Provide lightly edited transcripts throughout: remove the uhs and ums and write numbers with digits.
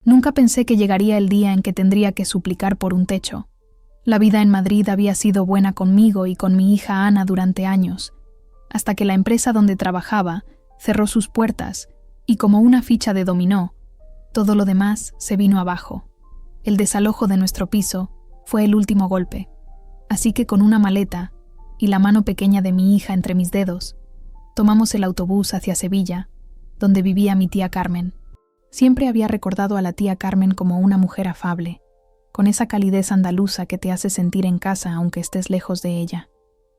Nunca pensé que llegaría el día en que tendría que suplicar por un techo. La vida en Madrid había sido buena conmigo y con mi hija Ana durante años, hasta que la empresa donde trabajaba cerró sus puertas y, como una ficha de dominó, todo lo demás se vino abajo. El desalojo de nuestro piso fue el último golpe, así que con una maleta y la mano pequeña de mi hija entre mis dedos, tomamos el autobús hacia Sevilla, donde vivía mi tía Carmen. Siempre había recordado a la tía Carmen como una mujer afable, con esa calidez andaluza que te hace sentir en casa aunque estés lejos de ella.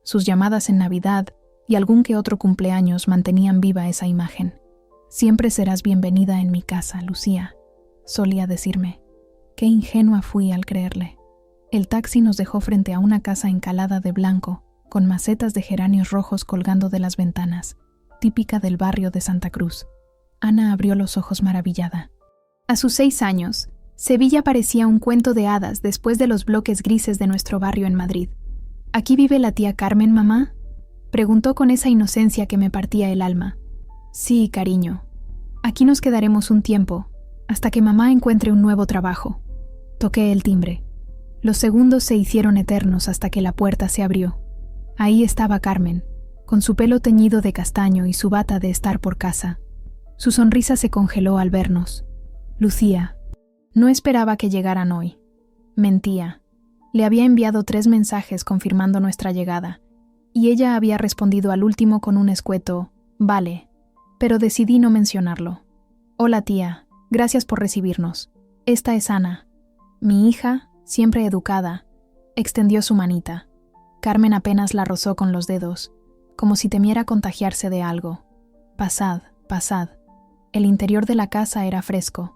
Sus llamadas en Navidad y algún que otro cumpleaños mantenían viva esa imagen. «Siempre serás bienvenida en mi casa, Lucía», solía decirme. Qué ingenua fui al creerle. El taxi nos dejó frente a una casa encalada de blanco, con macetas de geranios rojos colgando de las ventanas, típica del barrio de Santa Cruz. Ana abrió los ojos maravillada. A sus 6 años, Sevilla parecía un cuento de hadas después de los bloques grises de nuestro barrio en Madrid. «¿Aquí vive la tía Carmen, mamá?», preguntó con esa inocencia que me partía el alma. «Sí, cariño. Aquí nos quedaremos un tiempo, hasta que mamá encuentre un nuevo trabajo». Toqué el timbre. Los segundos se hicieron eternos hasta que la puerta se abrió. Ahí estaba Carmen, con su pelo teñido de castaño y su bata de estar por casa. Su sonrisa se congeló al vernos. «Lucía, no esperaba que llegaran hoy». Mentía. Le había enviado 3 mensajes confirmando nuestra llegada, y ella había respondido al último con un escueto «Vale», pero decidí no mencionarlo. «Hola tía, gracias por recibirnos. Esta es Ana». Mi hija, siempre educada, extendió su manita. Carmen apenas la rozó con los dedos, como si temiera contagiarse de algo. «Pasad, pasad». El interior de la casa era fresco,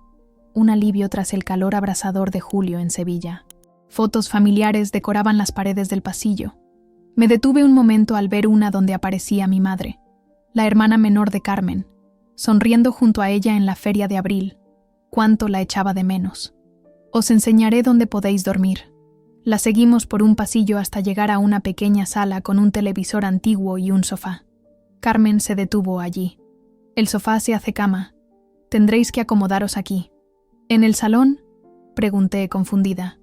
un alivio tras el calor abrasador de julio en Sevilla. Fotos familiares decoraban las paredes del pasillo. Me detuve un momento al ver una donde aparecía mi madre, la hermana menor de Carmen, sonriendo junto a ella en la feria de abril. Cuánto la echaba de menos. «Os enseñaré dónde podéis dormir». La seguimos por un pasillo hasta llegar a una pequeña sala con un televisor antiguo y un sofá. Carmen se detuvo allí. «El sofá se hace cama. Tendréis que acomodaros aquí». «¿En el salón?», pregunté confundida.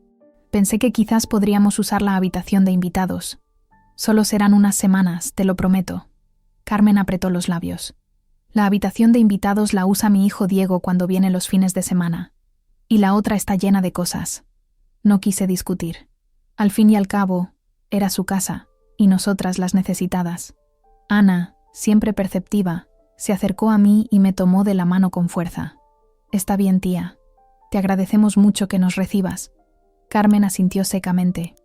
Pensé que quizás podríamos usar la habitación de invitados. «Solo serán unas semanas, te lo prometo». Carmen apretó los labios. «La habitación de invitados la usa mi hijo Diego cuando viene los fines de semana. Y la otra está llena de cosas». No quise discutir. Al fin y al cabo, era su casa, y nosotras las necesitadas. Ana, siempre perceptiva, se acercó a mí y me tomó de la mano con fuerza. «Está bien, tía. Te agradecemos mucho que nos recibas». Carmen asintió secamente.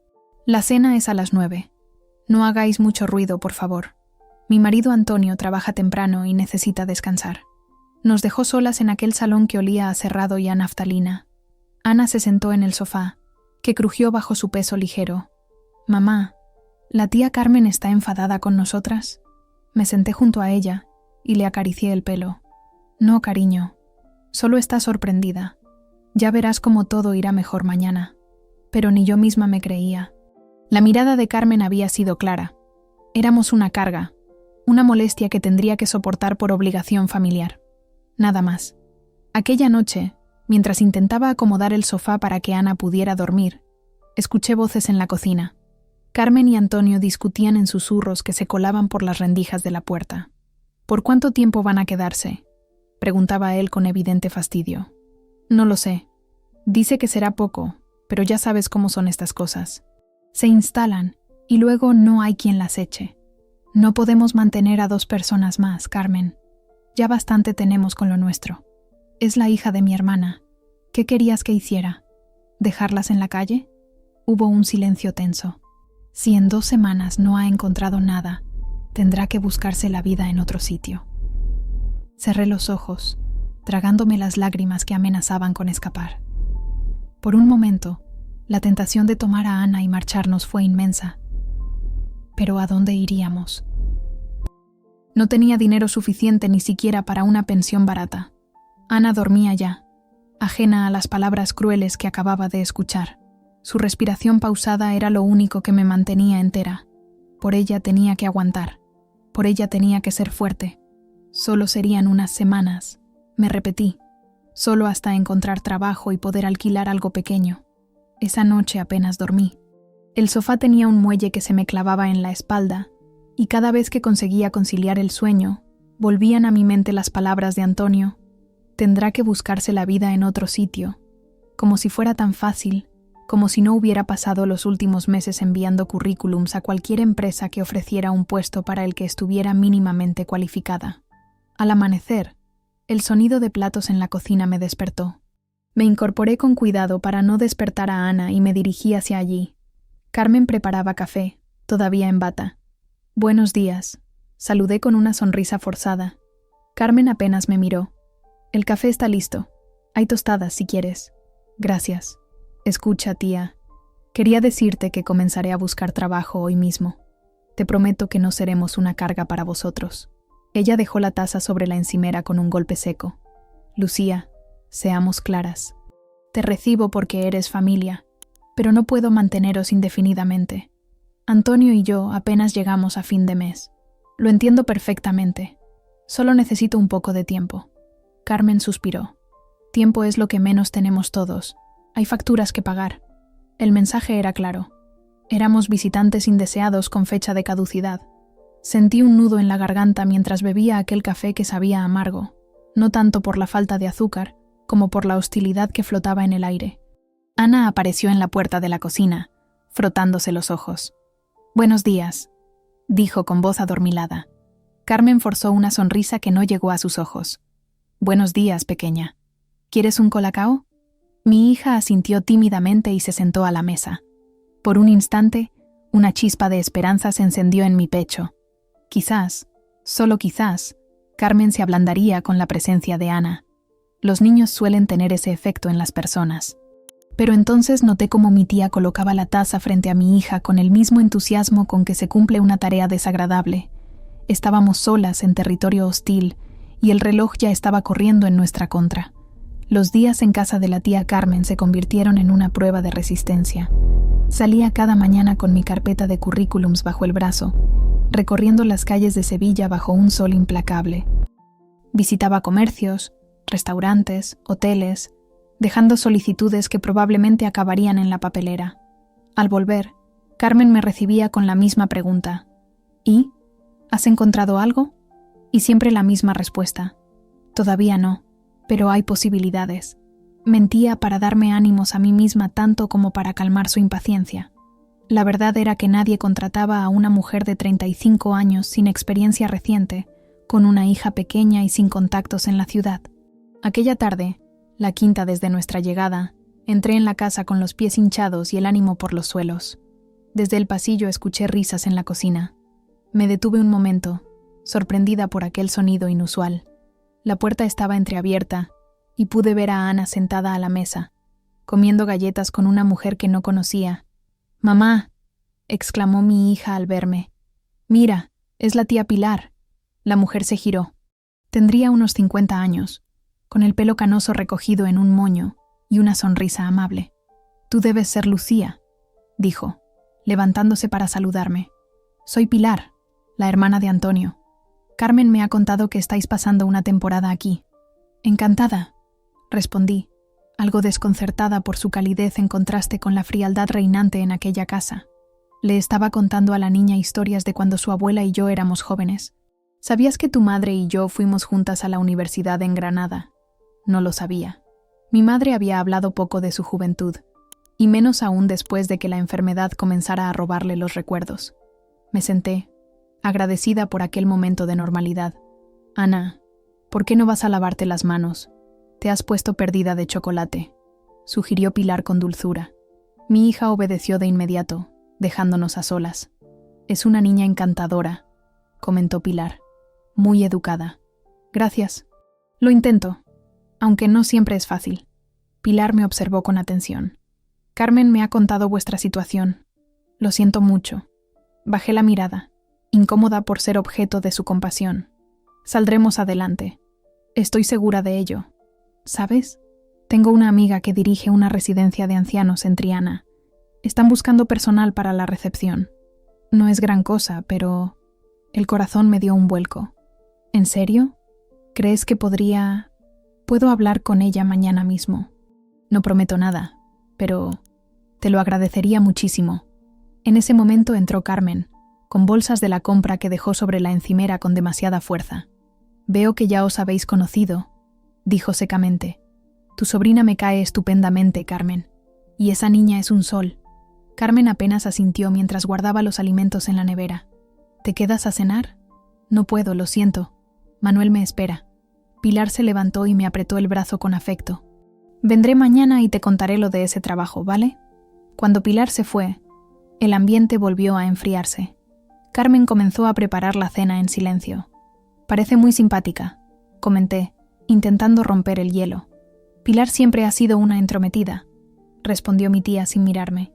«La cena es a las 9. No hagáis mucho ruido, por favor. Mi marido Antonio trabaja temprano y necesita descansar». Nos dejó solas en aquel salón que olía a cerrado y a naftalina. Ana se sentó en el sofá, que crujió bajo su peso ligero. «Mamá, ¿la tía Carmen está enfadada con nosotras?». Me senté junto a ella y le acaricié el pelo. «No, cariño. Solo está sorprendida. Ya verás cómo todo irá mejor mañana». Pero ni yo misma me creía. La mirada de Carmen había sido clara. Éramos una carga, una molestia que tendría que soportar por obligación familiar. Nada más. Aquella noche, mientras intentaba acomodar el sofá para que Ana pudiera dormir, escuché voces en la cocina. Carmen y Antonio discutían en susurros que se colaban por las rendijas de la puerta. «¿Por cuánto tiempo van a quedarse?», preguntaba él con evidente fastidio. «No lo sé. Dice que será poco, pero ya sabes cómo son estas cosas. Se instalan y luego no hay quien las eche. No podemos mantener a 2 personas más, Carmen. Ya bastante tenemos con lo nuestro. Es la hija de mi hermana. ¿Qué querías que hiciera? ¿Dejarlas en la calle?». Hubo un silencio tenso. Si en 2 semanas no ha encontrado nada, tendrá que buscarse la vida en otro sitio. Cerré los ojos, tragándome las lágrimas que amenazaban con escapar. Por un momento, la tentación de tomar a Ana y marcharnos fue inmensa. Pero ¿a dónde iríamos? No tenía dinero suficiente ni siquiera para una pensión barata. Ana dormía ya, ajena a las palabras crueles que acababa de escuchar. Su respiración pausada era lo único que me mantenía entera. Por ella tenía que aguantar. Por ella tenía que ser fuerte. Solo serían unas semanas, me repetí. solo hasta encontrar trabajo y poder alquilar algo pequeño. Esa noche apenas dormí. El sofá tenía un muelle que se me clavaba en la espalda, y cada vez que conseguía conciliar el sueño, volvían a mi mente las palabras de Antonio: tendrá que buscarse la vida en otro sitio, como si fuera tan fácil, como si no hubiera pasado los últimos meses enviando currículums a cualquier empresa que ofreciera un puesto para el que estuviera mínimamente cualificada. Al amanecer, el sonido de platos en la cocina me despertó. Me incorporé con cuidado para no despertar a Ana y me dirigí hacia allí. Carmen preparaba café, todavía en bata. «Buenos días», saludé con una sonrisa forzada. Carmen apenas me miró. «El café está listo. Hay tostadas si quieres». «Gracias». «Escucha, tía. Quería decirte que comenzaré a buscar trabajo hoy mismo. Te prometo que no seremos una carga para vosotros». Ella dejó la taza sobre la encimera con un golpe seco. «Lucía, seamos claras. Te recibo porque eres familia, pero no puedo manteneros indefinidamente. Antonio y yo apenas llegamos a fin de mes. Lo entiendo perfectamente. Solo necesito un poco de tiempo». Carmen suspiró. «Tiempo es lo que menos tenemos todos. Hay facturas que pagar». El mensaje era claro. Éramos visitantes indeseados con fecha de caducidad. Sentí un nudo en la garganta mientras bebía aquel café que sabía amargo, no tanto por la falta de azúcar, como por la hostilidad que flotaba en el aire. Ana apareció en la puerta de la cocina, frotándose los ojos. «Buenos días», dijo con voz adormilada. Carmen forzó una sonrisa que no llegó a sus ojos. «Buenos días, pequeña. ¿Quieres un colacao?» Mi hija asintió tímidamente y se sentó a la mesa. Por un instante, una chispa de esperanza se encendió en mi pecho. Quizás, solo quizás, Carmen se ablandaría con la presencia de Ana. Los niños suelen tener ese efecto en las personas. Pero entonces noté cómo mi tía colocaba la taza frente a mi hija con el mismo entusiasmo con que se cumple una tarea desagradable. Estábamos solas en territorio hostil y el reloj ya estaba corriendo en nuestra contra. Los días en casa de la tía Carmen se convirtieron en una prueba de resistencia. Salía cada mañana con mi carpeta de currículums bajo el brazo, recorriendo las calles de Sevilla bajo un sol implacable. Visitaba comercios, restaurantes, hoteles, dejando solicitudes que probablemente acabarían en la papelera. Al volver, Carmen me recibía con la misma pregunta. ¿Y? ¿Has encontrado algo? Y siempre la misma respuesta. Todavía no, pero hay posibilidades. Mentía para darme ánimos a mí misma tanto como para calmar su impaciencia. La verdad era que nadie contrataba a una mujer de 35 años sin experiencia reciente, con una hija pequeña y sin contactos en la ciudad. Aquella tarde, la quinta desde nuestra llegada, entré en la casa con los pies hinchados y el ánimo por los suelos. Desde el pasillo escuché risas en la cocina. Me detuve un momento, sorprendida por aquel sonido inusual. La puerta estaba entreabierta y pude ver a Ana sentada a la mesa, comiendo galletas con una mujer que no conocía. «Mamá», exclamó mi hija al verme. «Mira, es la tía Pilar». La mujer se giró. Tendría unos 50 años, con el pelo canoso recogido en un moño y una sonrisa amable. «Tú debes ser Lucía», dijo, levantándose para saludarme. «Soy Pilar, la hermana de Antonio. Carmen me ha contado que estáis pasando una temporada aquí». «Encantada», respondí, algo desconcertada por su calidez en contraste con la frialdad reinante en aquella casa. Le estaba contando a la niña historias de cuando su abuela y yo éramos jóvenes. «¿Sabías que tu madre y yo fuimos juntas a la universidad en Granada?» No lo sabía. Mi madre había hablado poco de su juventud, y menos aún después de que la enfermedad comenzara a robarle los recuerdos. Me senté, agradecida por aquel momento de normalidad. «Ana, ¿por qué no vas a lavarte las manos? Te has puesto perdida de chocolate», sugirió Pilar con dulzura. Mi hija obedeció de inmediato, dejándonos a solas. «Es una niña encantadora», comentó Pilar. «Muy educada». «Gracias. Lo intento, aunque no siempre es fácil». Pilar me observó con atención. «Carmen me ha contado vuestra situación. Lo siento mucho». Bajé la mirada, incómoda por ser objeto de su compasión. «Saldremos adelante. Estoy segura de ello. ¿Sabes? Tengo una amiga que dirige una residencia de ancianos en Triana. Están buscando personal para la recepción. No es gran cosa, pero...» El corazón me dio un vuelco. «¿En serio? ¿Crees que podría Puedo hablar con ella mañana mismo. No prometo nada, pero te lo agradecería muchísimo. En ese momento entró Carmen, con bolsas de la compra que dejó sobre la encimera con demasiada fuerza. Veo que ya os habéis conocido, dijo secamente. Tu sobrina me cae estupendamente, Carmen. Y esa niña es un sol. Carmen apenas asintió mientras guardaba los alimentos en la nevera. ¿Te quedas a cenar? No puedo, lo siento. Manuel me espera. Pilar se levantó y me apretó el brazo con afecto. Vendré mañana y te contaré lo de ese trabajo, ¿vale? Cuando Pilar se fue, el ambiente volvió a enfriarse. Carmen comenzó a preparar la cena en silencio. Parece muy simpática, comenté, intentando romper el hielo. Pilar siempre ha sido una entrometida, respondió mi tía sin mirarme.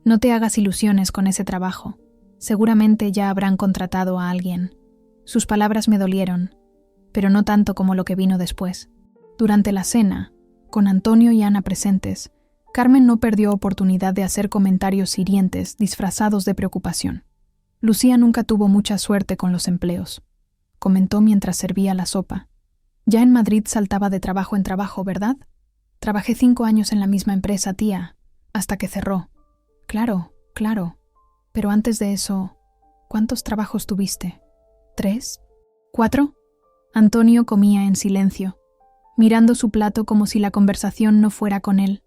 No te hagas ilusiones con ese trabajo. Seguramente ya habrán contratado a alguien. Sus palabras me dolieron, pero no tanto como lo que vino después. Durante la cena, con Antonio y Ana presentes, Carmen no perdió oportunidad de hacer comentarios hirientes disfrazados de preocupación. Lucía nunca tuvo mucha suerte con los empleos, comentó mientras servía la sopa. Ya en Madrid saltaba de trabajo en trabajo, ¿verdad? Trabajé 5 años en la misma empresa, tía, hasta que cerró. Claro. Pero antes de eso, ¿cuántos trabajos tuviste? ¿3? ¿4? Antonio comía en silencio, mirando su plato como si la conversación no fuera con él.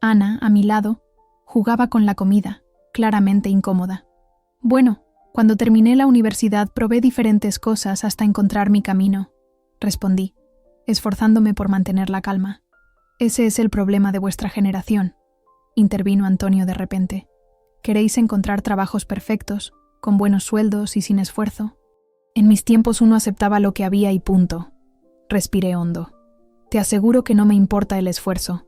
Ana, a mi lado, jugaba con la comida, claramente incómoda. Bueno, cuando terminé la universidad probé diferentes cosas hasta encontrar mi camino, respondí, esforzándome por mantener la calma. Ese es el problema de vuestra generación, intervino Antonio de repente. Queréis encontrar trabajos perfectos, con buenos sueldos y sin esfuerzo. En mis tiempos uno aceptaba lo que había y punto. Respiré hondo. Te aseguro que no me importa el esfuerzo.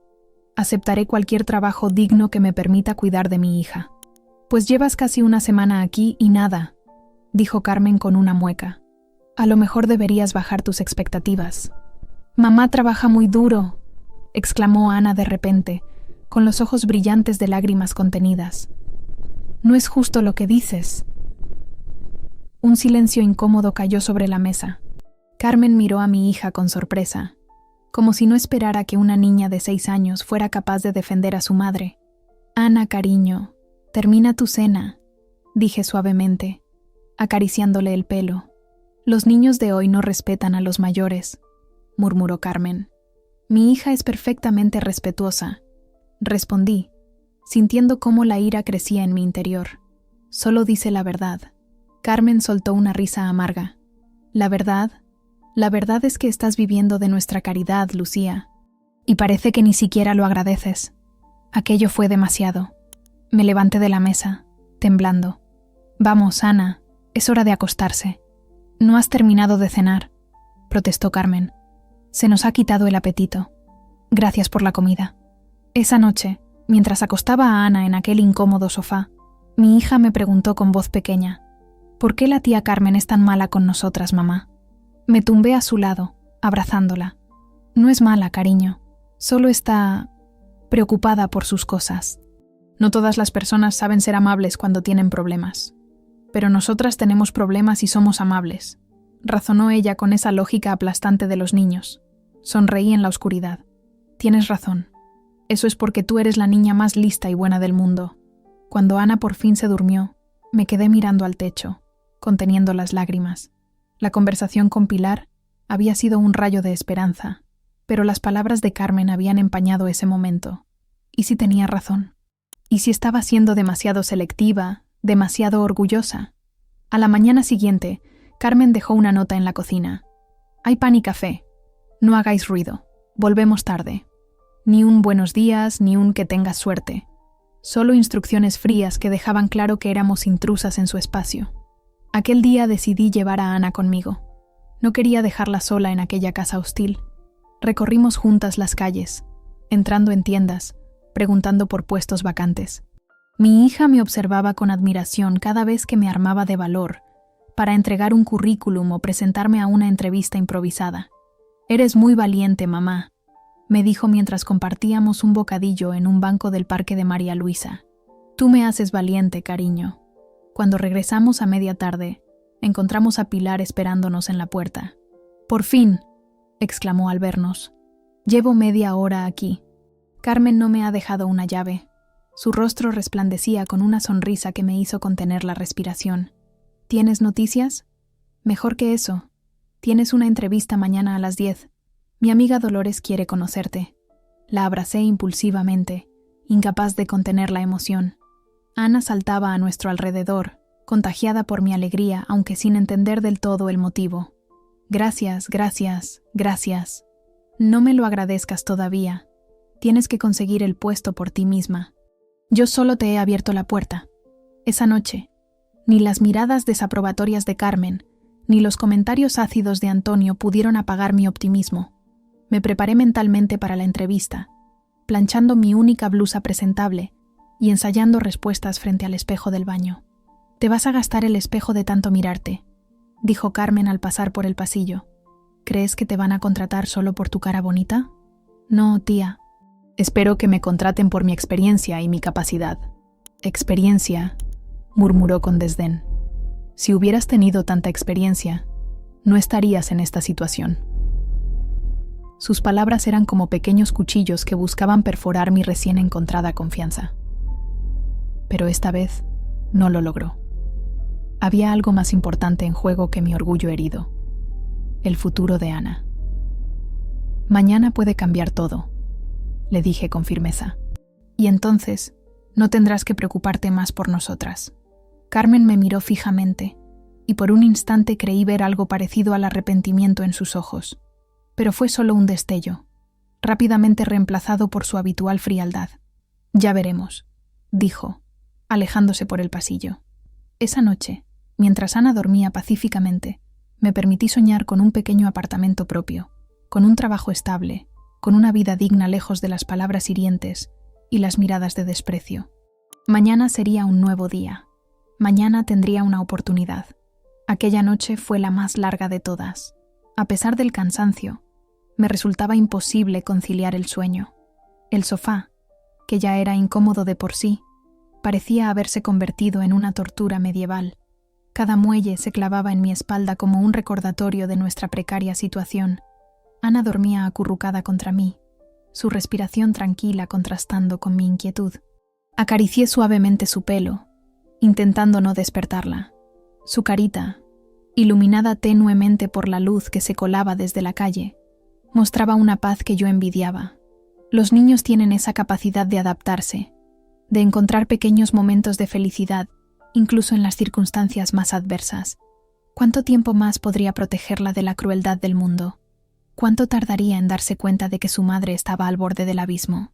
Aceptaré cualquier trabajo digno que me permita cuidar de mi hija. Pues llevas casi una semana aquí y nada, dijo Carmen con una mueca. A lo mejor deberías bajar tus expectativas. Mamá trabaja muy duro, exclamó Ana de repente, con los ojos brillantes de lágrimas contenidas. No es justo lo que dices. Un silencio incómodo cayó sobre la mesa. Carmen miró a mi hija con sorpresa, como si no esperara que una niña de 6 años fuera capaz de defender a su madre. Ana, cariño, termina tu cena, dije suavemente, acariciándole el pelo. Los niños de hoy no respetan a los mayores, murmuró Carmen. Mi hija es perfectamente respetuosa, respondí, sintiendo cómo la ira crecía en mi interior. Solo dice la verdad. Carmen soltó una risa amarga. La verdad es que estás viviendo de nuestra caridad, Lucía. Y parece que ni siquiera lo agradeces. Aquello fue demasiado. Me levanté de la mesa, temblando. Vamos, Ana, es hora de acostarse. No has terminado de cenar, protestó Carmen. Se nos ha quitado el apetito. Gracias por la comida. Esa noche, mientras acostaba a Ana en aquel incómodo sofá, mi hija me preguntó con voz pequeña, ¿por qué la tía Carmen es tan mala con nosotras, mamá? Me tumbé a su lado, abrazándola. No es mala, cariño. Solo está preocupada por sus cosas. No todas las personas saben ser amables cuando tienen problemas. Pero nosotras tenemos problemas y somos amables, razonó ella con esa lógica aplastante de los niños. Sonreí en la oscuridad. Tienes razón. Eso es porque tú eres la niña más lista y buena del mundo. Cuando Ana por fin se durmió, me quedé mirando al techo, conteniendo las lágrimas. La conversación con Pilar había sido un rayo de esperanza, pero las palabras de Carmen habían empañado ese momento. ¿Y si tenía razón? ¿Y si estaba siendo demasiado selectiva, demasiado orgullosa? A la mañana siguiente, Carmen dejó una nota en la cocina. Hay pan y café. No hagáis ruido. Volvemos tarde. Ni un buenos días, ni un que tengas suerte. Solo instrucciones frías que dejaban claro que éramos intrusas en su espacio. Aquel día decidí llevar a Ana conmigo. No quería dejarla sola en aquella casa hostil. Recorrimos juntas las calles, entrando en tiendas, preguntando por puestos vacantes. Mi hija me observaba con admiración cada vez que me armaba de valor para entregar un currículum o presentarme a una entrevista improvisada. «Eres muy valiente, mamá», me dijo mientras compartíamos un bocadillo en un banco del parque de María Luisa. «Tú me haces valiente, cariño». Cuando regresamos a media tarde, encontramos a Pilar esperándonos en la puerta. «Por fin», exclamó al vernos. Llevo media hora aquí. Carmen no me ha dejado una llave. Su rostro resplandecía con una sonrisa que me hizo contener la respiración. ¿Tienes noticias? Mejor que eso. Tienes una entrevista mañana a las 10. Mi amiga Dolores quiere conocerte. La abracé impulsivamente, incapaz de contener la emoción. Ana saltaba a nuestro alrededor, contagiada por mi alegría, aunque sin entender del todo el motivo. Gracias, gracias, gracias. No me lo agradezcas todavía. Tienes que conseguir el puesto por ti misma. Yo solo te he abierto la puerta. Esa noche, ni las miradas desaprobatorias de Carmen, ni los comentarios ácidos de Antonio pudieron apagar mi optimismo. Me preparé mentalmente para la entrevista, planchando mi única blusa presentable y ensayando respuestas frente al espejo del baño. «Te vas a gastar el espejo de tanto mirarte», dijo Carmen al pasar por el pasillo. «¿Crees que te van a contratar solo por tu cara bonita?» «No, tía. Espero que me contraten por mi experiencia y mi capacidad». «Experiencia», murmuró con desdén. «Si hubieras tenido tanta experiencia, no estarías en esta situación». Sus palabras eran como pequeños cuchillos que buscaban perforar mi recién encontrada confianza. Pero esta vez no lo logró. Había algo más importante en juego que mi orgullo herido: el futuro de Ana. «Mañana puede cambiar todo», le dije con firmeza. «Y entonces no tendrás que preocuparte más por nosotras». Carmen me miró fijamente, y por un instante creí ver algo parecido al arrepentimiento en sus ojos. Pero fue solo un destello, rápidamente reemplazado por su habitual frialdad. «Ya veremos», dijo, alejándose por el pasillo. Esa noche, mientras Ana dormía pacíficamente, me permití soñar con un pequeño apartamento propio, con un trabajo estable, con una vida digna lejos de las palabras hirientes y las miradas de desprecio. Mañana sería un nuevo día. Mañana tendría una oportunidad. Aquella noche fue la más larga de todas. A pesar del cansancio, me resultaba imposible conciliar el sueño. El sofá, que ya era incómodo de por sí, parecía haberse convertido en una tortura medieval. Cada muelle se clavaba en mi espalda como un recordatorio de nuestra precaria situación. Ana dormía acurrucada contra mí, su respiración tranquila contrastando con mi inquietud. Acaricié suavemente su pelo, intentando no despertarla. Su carita, iluminada tenuemente por la luz que se colaba desde la calle, mostraba una paz que yo envidiaba. Los niños tienen esa capacidad de adaptarse, de encontrar pequeños momentos de felicidad, incluso en las circunstancias más adversas. ¿Cuánto tiempo más podría protegerla de la crueldad del mundo? ¿Cuánto tardaría en darse cuenta de que su madre estaba al borde del abismo?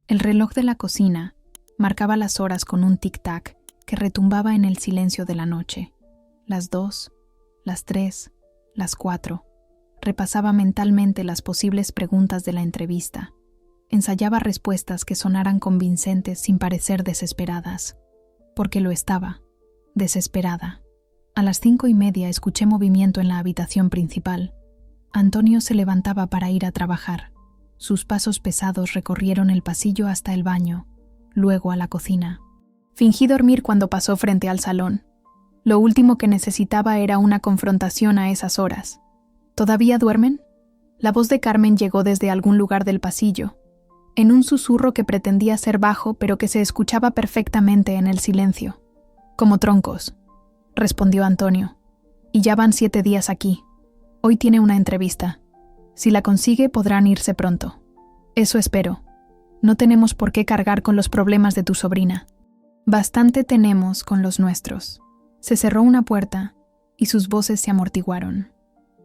El reloj de la cocina marcaba las horas con un tic-tac que retumbaba en el silencio de la noche. Las 2, las 3, las 4. Repasaba mentalmente las posibles preguntas de la entrevista. Ensayaba respuestas que sonaran convincentes sin parecer desesperadas. Porque lo estaba, desesperada. A las 5:30 escuché movimiento en la habitación principal. Antonio se levantaba para ir a trabajar. Sus pasos pesados recorrieron el pasillo hasta el baño, luego a la cocina. Fingí dormir cuando pasó frente al salón. Lo último que necesitaba era una confrontación a esas horas. ¿Todavía duermen? La voz de Carmen llegó desde algún lugar del pasillo, en un susurro que pretendía ser bajo pero que se escuchaba perfectamente en el silencio. «Como troncos», respondió Antonio. «Y ya van 7 días aquí. Hoy tiene una entrevista. Si la consigue, podrán irse pronto. Eso espero. No tenemos por qué cargar con los problemas de tu sobrina. Bastante tenemos con los nuestros». Se cerró una puerta y sus voces se amortiguaron.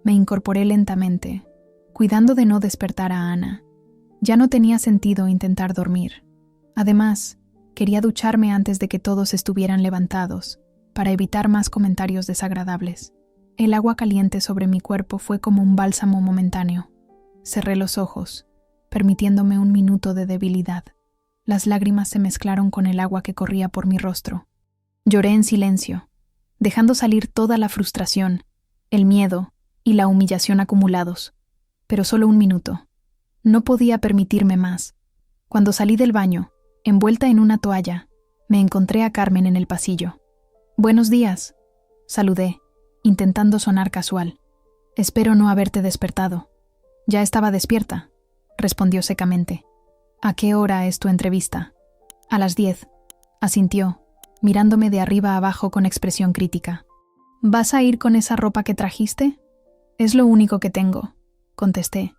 Me incorporé lentamente, cuidando de no despertar a Ana. Ya no tenía sentido intentar dormir. Además, quería ducharme antes de que todos estuvieran levantados, para evitar más comentarios desagradables. El agua caliente sobre mi cuerpo fue como un bálsamo momentáneo. Cerré los ojos, permitiéndome un minuto de debilidad. Las lágrimas se mezclaron con el agua que corría por mi rostro. Lloré en silencio, dejando salir toda la frustración, el miedo y la humillación acumulados. Pero solo un minuto. No podía permitirme más. Cuando salí del baño, envuelta en una toalla, me encontré a Carmen en el pasillo. «Buenos días», saludé, intentando sonar casual. «Espero no haberte despertado». «Ya estaba despierta», respondió secamente. ¿A qué hora es tu entrevista? A las 10, asintió, mirándome de arriba a abajo con expresión crítica. ¿Vas a ir con esa ropa que trajiste? Es lo único que tengo, contesté,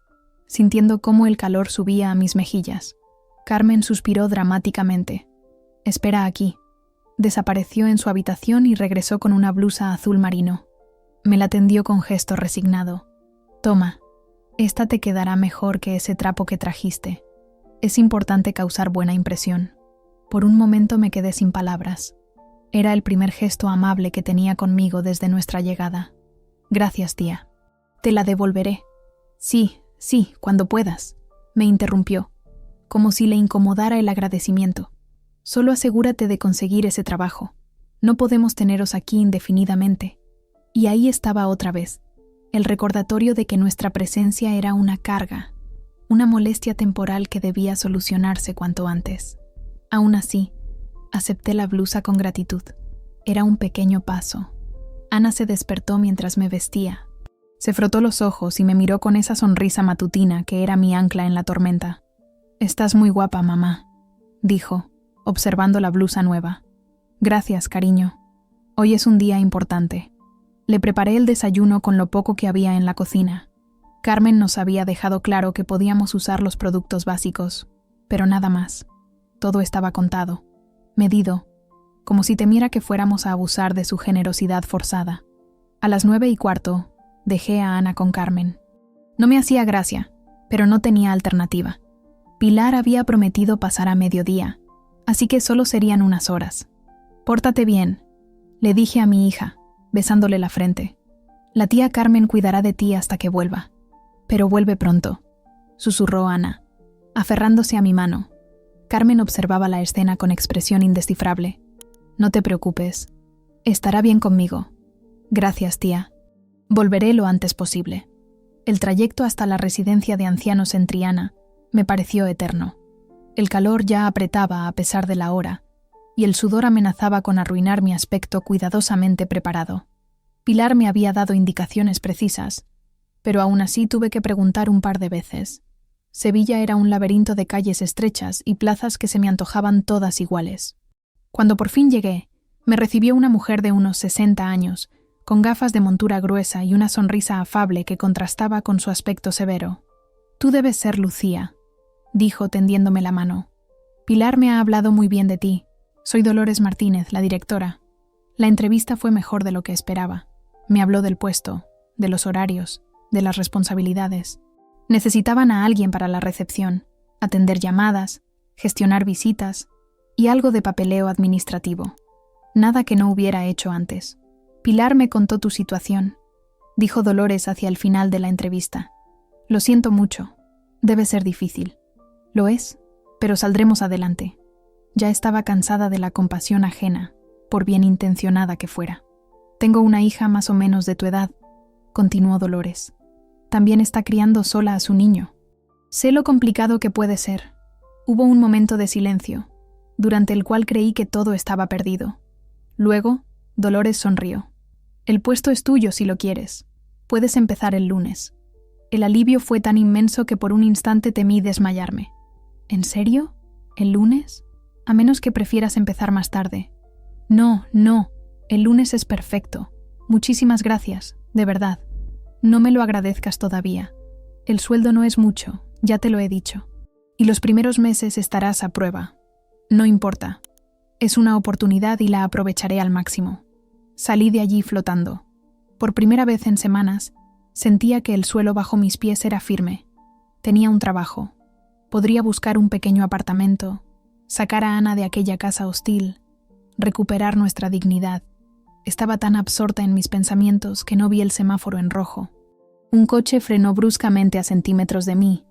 sintiendo cómo el calor subía a mis mejillas. Carmen suspiró dramáticamente. Espera aquí. Desapareció en su habitación y regresó con una blusa azul marino. Me la tendió con gesto resignado. Toma, esta te quedará mejor que ese trapo que trajiste. Es importante causar buena impresión. Por un momento me quedé sin palabras. Era el primer gesto amable que tenía conmigo desde nuestra llegada. Gracias, tía. Te la devolveré. Sí, cuando puedas, me interrumpió, como si le incomodara el agradecimiento. Solo asegúrate de conseguir ese trabajo. No podemos teneros aquí indefinidamente. Y ahí estaba otra vez, el recordatorio de que nuestra presencia era una carga, una molestia temporal que debía solucionarse cuanto antes. Aún así, acepté la blusa con gratitud. Era un pequeño paso. Ana se despertó mientras me vestía. Se frotó los ojos y me miró con esa sonrisa matutina que era mi ancla en la tormenta. «Estás muy guapa, mamá», dijo, observando la blusa nueva. «Gracias, cariño. Hoy es un día importante». Le preparé el desayuno con lo poco que había en la cocina. Carmen nos había dejado claro que podíamos usar los productos básicos, pero nada más. Todo estaba contado, medido, como si temiera que fuéramos a abusar de su generosidad forzada. A las 9:15, dejé a Ana con Carmen. No me hacía gracia, pero no tenía alternativa. Pilar había prometido pasar a mediodía, así que solo serían unas horas. «Pórtate bien», le dije a mi hija, besándole la frente. «La tía Carmen cuidará de ti hasta que vuelva». «Pero vuelve pronto», susurró Ana, aferrándose a mi mano. Carmen observaba la escena con expresión indescifrable. «No te preocupes. Estará bien conmigo». «Gracias, tía. Volveré lo antes posible». El trayecto hasta la residencia de ancianos en Triana me pareció eterno. El calor ya apretaba a pesar de la hora, y el sudor amenazaba con arruinar mi aspecto cuidadosamente preparado. Pilar me había dado indicaciones precisas, pero aún así tuve que preguntar un par de veces. Sevilla era un laberinto de calles estrechas y plazas que se me antojaban todas iguales. Cuando por fin llegué, me recibió una mujer de unos 60 años, con gafas de montura gruesa y una sonrisa afable que contrastaba con su aspecto severo. «Tú debes ser Lucía», dijo tendiéndome la mano. «Pilar me ha hablado muy bien de ti. Soy Dolores Martínez, la directora». La entrevista fue mejor de lo que esperaba. Me habló del puesto, de los horarios, de las responsabilidades. Necesitaban a alguien para la recepción, atender llamadas, gestionar visitas y algo de papeleo administrativo. Nada que no hubiera hecho antes. «Pilar me contó tu situación», dijo Dolores hacia el final de la entrevista. «Lo siento mucho. Debe ser difícil». «Lo es, pero saldremos adelante». Ya estaba cansada de la compasión ajena, por bien intencionada que fuera. «Tengo una hija más o menos de tu edad», continuó Dolores. «También está criando sola a su niño. Sé lo complicado que puede ser». Hubo un momento de silencio, durante el cual creí que todo estaba perdido. Luego, Dolores sonrió. «El puesto es tuyo si lo quieres. Puedes empezar el lunes». El alivio fue tan inmenso que por un instante temí desmayarme. «¿En serio? ¿El lunes? A menos que prefieras empezar más tarde». «No, el lunes es perfecto. Muchísimas gracias, de verdad. No me lo agradezcas todavía. El sueldo no es mucho, ya te lo he dicho. Y los primeros meses estarás a prueba. No importa. Es una oportunidad y la aprovecharé al máximo». Salí de allí flotando. Por primera vez en semanas, sentía que el suelo bajo mis pies era firme. Tenía un trabajo. Podría buscar un pequeño apartamento, sacar a Ana de aquella casa hostil, recuperar nuestra dignidad. Estaba tan absorta en mis pensamientos que no vi el semáforo en rojo. Un coche frenó bruscamente a centímetros de mí,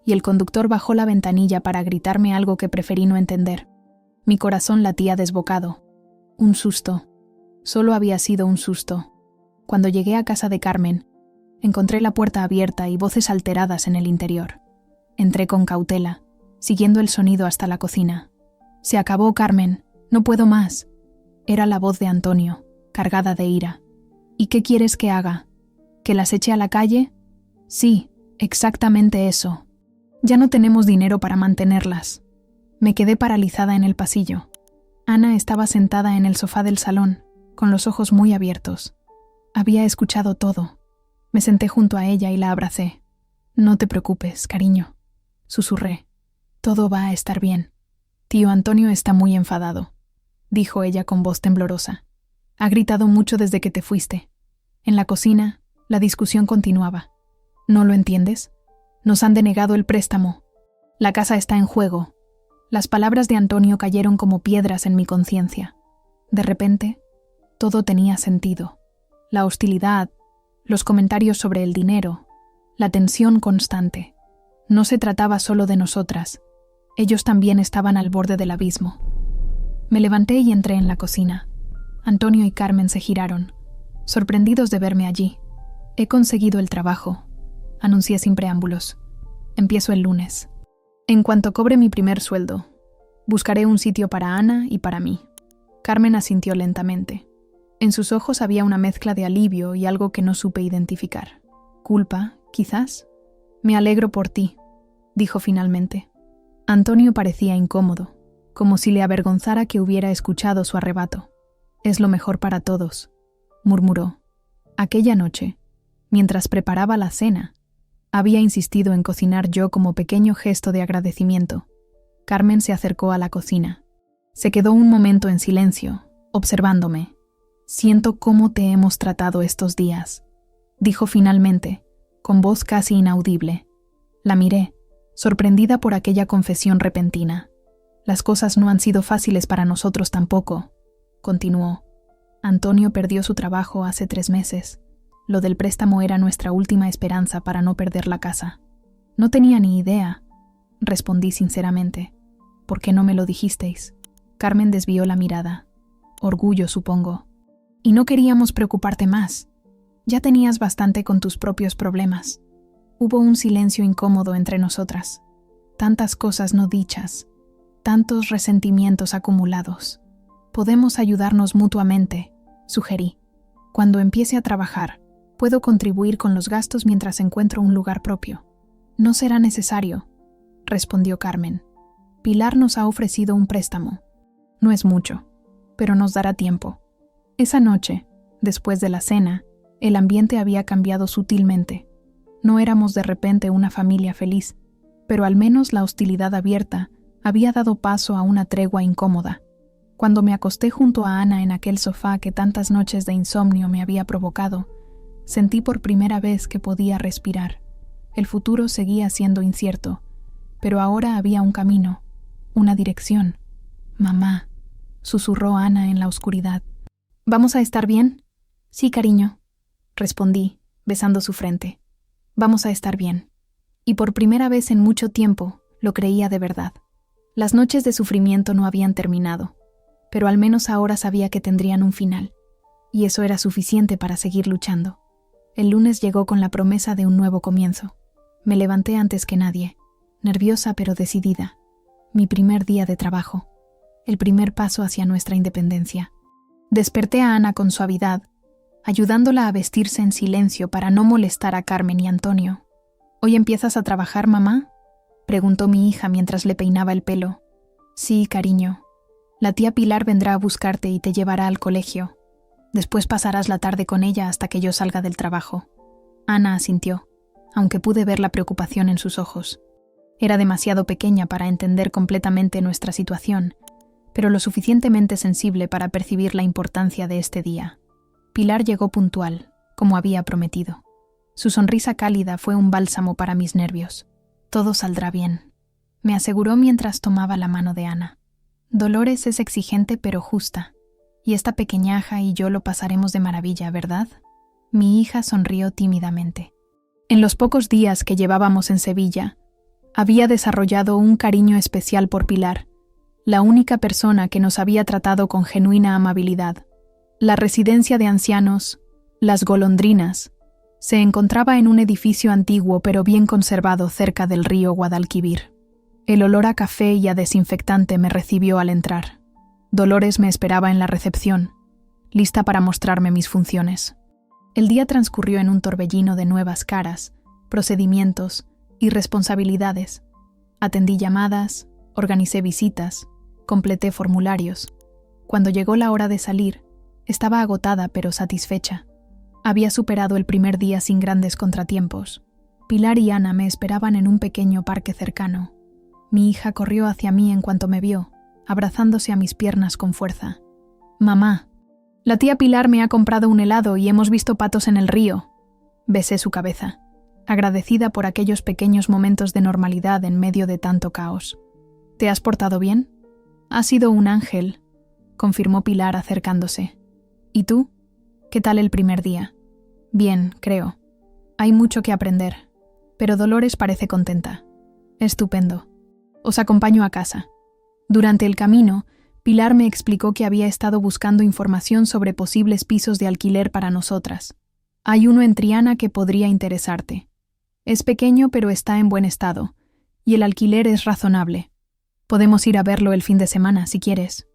y el conductor bajó la ventanilla para gritarme algo que preferí no entender. Mi corazón latía desbocado. Un susto. Solo había sido un susto. Cuando llegué a casa de Carmen, encontré la puerta abierta y voces alteradas en el interior. Entré con cautela, siguiendo el sonido hasta la cocina. «Se acabó, Carmen. No puedo más». Era la voz de Antonio, cargada de ira. «¿Y qué quieres que haga? ¿Que las eche a la calle?» «Sí, exactamente eso». Ya no tenemos dinero para mantenerlas. Me quedé paralizada en el pasillo. Ana estaba sentada en el sofá del salón, con los ojos muy abiertos. Había escuchado todo. Me senté junto a ella y la abracé. «No te preocupes, cariño», susurré. «Todo va a estar bien. Tío Antonio está muy enfadado», dijo ella con voz temblorosa. «Ha gritado mucho desde que te fuiste». En la cocina, la discusión continuaba. «¿No lo entiendes? Nos han denegado el préstamo. La casa está en juego». Las palabras de Antonio cayeron como piedras en mi conciencia. De repente, todo tenía sentido. La hostilidad, los comentarios sobre el dinero, la tensión constante. No se trataba solo de nosotras. Ellos también estaban al borde del abismo. Me levanté y entré en la cocina. Antonio y Carmen se giraron, sorprendidos de verme allí. «He conseguido el trabajo», anuncié sin preámbulos. «Empiezo el lunes. En cuanto cobre mi primer sueldo, buscaré un sitio para Ana y para mí». Carmen asintió lentamente. En sus ojos había una mezcla de alivio y algo que no supe identificar. «¿Culpa, quizás?» «Me alegro por ti», dijo finalmente. Antonio parecía incómodo, como si le avergonzara que hubiera escuchado su arrebato. «Es lo mejor para todos», murmuró. Aquella noche, mientras preparaba la cena, había insistido en cocinar yo como pequeño gesto de agradecimiento. Carmen se acercó a la cocina. Se quedó un momento en silencio, observándome. «Siento cómo te hemos tratado estos días», dijo finalmente, con voz casi inaudible. La miré, sorprendida por aquella confesión repentina. «Las cosas no han sido fáciles para nosotros tampoco», continuó. «Antonio perdió su trabajo hace 3 meses. Lo del préstamo era nuestra última esperanza para no perder la casa». «No tenía ni idea», respondí sinceramente. «¿Por qué no me lo dijisteis?» Carmen desvió la mirada. «Orgullo, supongo. Y no queríamos preocuparte más. Ya tenías bastante con tus propios problemas». Hubo un silencio incómodo entre nosotras. Tantas cosas no dichas, tantos resentimientos acumulados. «Podemos ayudarnos mutuamente», sugerí. «Cuando empiece a trabajar, puedo contribuir con los gastos mientras encuentro un lugar propio». «No será necesario», respondió Carmen. «Pilar nos ha ofrecido un préstamo. No es mucho, pero nos dará tiempo». Esa noche, después de la cena, el ambiente había cambiado sutilmente. No éramos de repente una familia feliz, pero al menos la hostilidad abierta había dado paso a una tregua incómoda. Cuando me acosté junto a Ana en aquel sofá que tantas noches de insomnio me había provocado, sentí por primera vez que podía respirar. El futuro seguía siendo incierto, pero ahora había un camino, una dirección. «Mamá», susurró Ana en la oscuridad. «¿Vamos a estar bien?» «Sí, cariño», respondí, besando su frente. «Vamos a estar bien». Y por primera vez en mucho tiempo lo creía de verdad. Las noches de sufrimiento no habían terminado, pero al menos ahora sabía que tendrían un final, y eso era suficiente para seguir luchando. El lunes llegó con la promesa de un nuevo comienzo. Me levanté antes que nadie, nerviosa pero decidida. Mi primer día de trabajo, el primer paso hacia nuestra independencia. Desperté a Ana con suavidad, ayudándola a vestirse en silencio para no molestar a Carmen y Antonio. «¿Hoy empiezas a trabajar, mamá?», preguntó mi hija mientras le peinaba el pelo. «Sí, cariño. La tía Pilar vendrá a buscarte y te llevará al colegio. Después pasarás la tarde con ella hasta que yo salga del trabajo». Ana asintió, aunque pude ver la preocupación en sus ojos. Era demasiado pequeña para entender completamente nuestra situación, pero lo suficientemente sensible para percibir la importancia de este día. Pilar llegó puntual, como había prometido. Su sonrisa cálida fue un bálsamo para mis nervios. «Todo saldrá bien», me aseguró mientras tomaba la mano de Ana. «Dolores es exigente pero justa, y esta pequeñaja y yo lo pasaremos de maravilla, ¿verdad?». Mi hija sonrió tímidamente. En los pocos días que llevábamos en Sevilla, había desarrollado un cariño especial por Pilar, la única persona que nos había tratado con genuina amabilidad. La residencia de ancianos, Las Golondrinas, se encontraba en un edificio antiguo pero bien conservado cerca del río Guadalquivir. El olor a café y a desinfectante me recibió al entrar. Dolores me esperaba en la recepción, lista para mostrarme mis funciones. El día transcurrió en un torbellino de nuevas caras, procedimientos y responsabilidades. Atendí llamadas, organicé visitas, completé formularios. Cuando llegó la hora de salir, estaba agotada pero satisfecha. Había superado el primer día sin grandes contratiempos. Pilar y Ana me esperaban en un pequeño parque cercano. Mi hija corrió hacia mí en cuanto me vio, abrazándose a mis piernas con fuerza. «Mamá, la tía Pilar me ha comprado un helado y hemos visto patos en el río». Besé su cabeza, agradecida por aquellos pequeños momentos de normalidad en medio de tanto caos. «¿Te has portado bien?» «Has sido un ángel», confirmó Pilar acercándose. «¿Y tú? ¿Qué tal el primer día?» «Bien, creo. Hay mucho que aprender, pero Dolores parece contenta». «Estupendo. Os acompaño a casa». Durante el camino, Pilar me explicó que había estado buscando información sobre posibles pisos de alquiler para nosotras. «Hay uno en Triana que podría interesarte. Es pequeño pero está en buen estado, y el alquiler es razonable. Podemos ir a verlo el fin de semana, si quieres».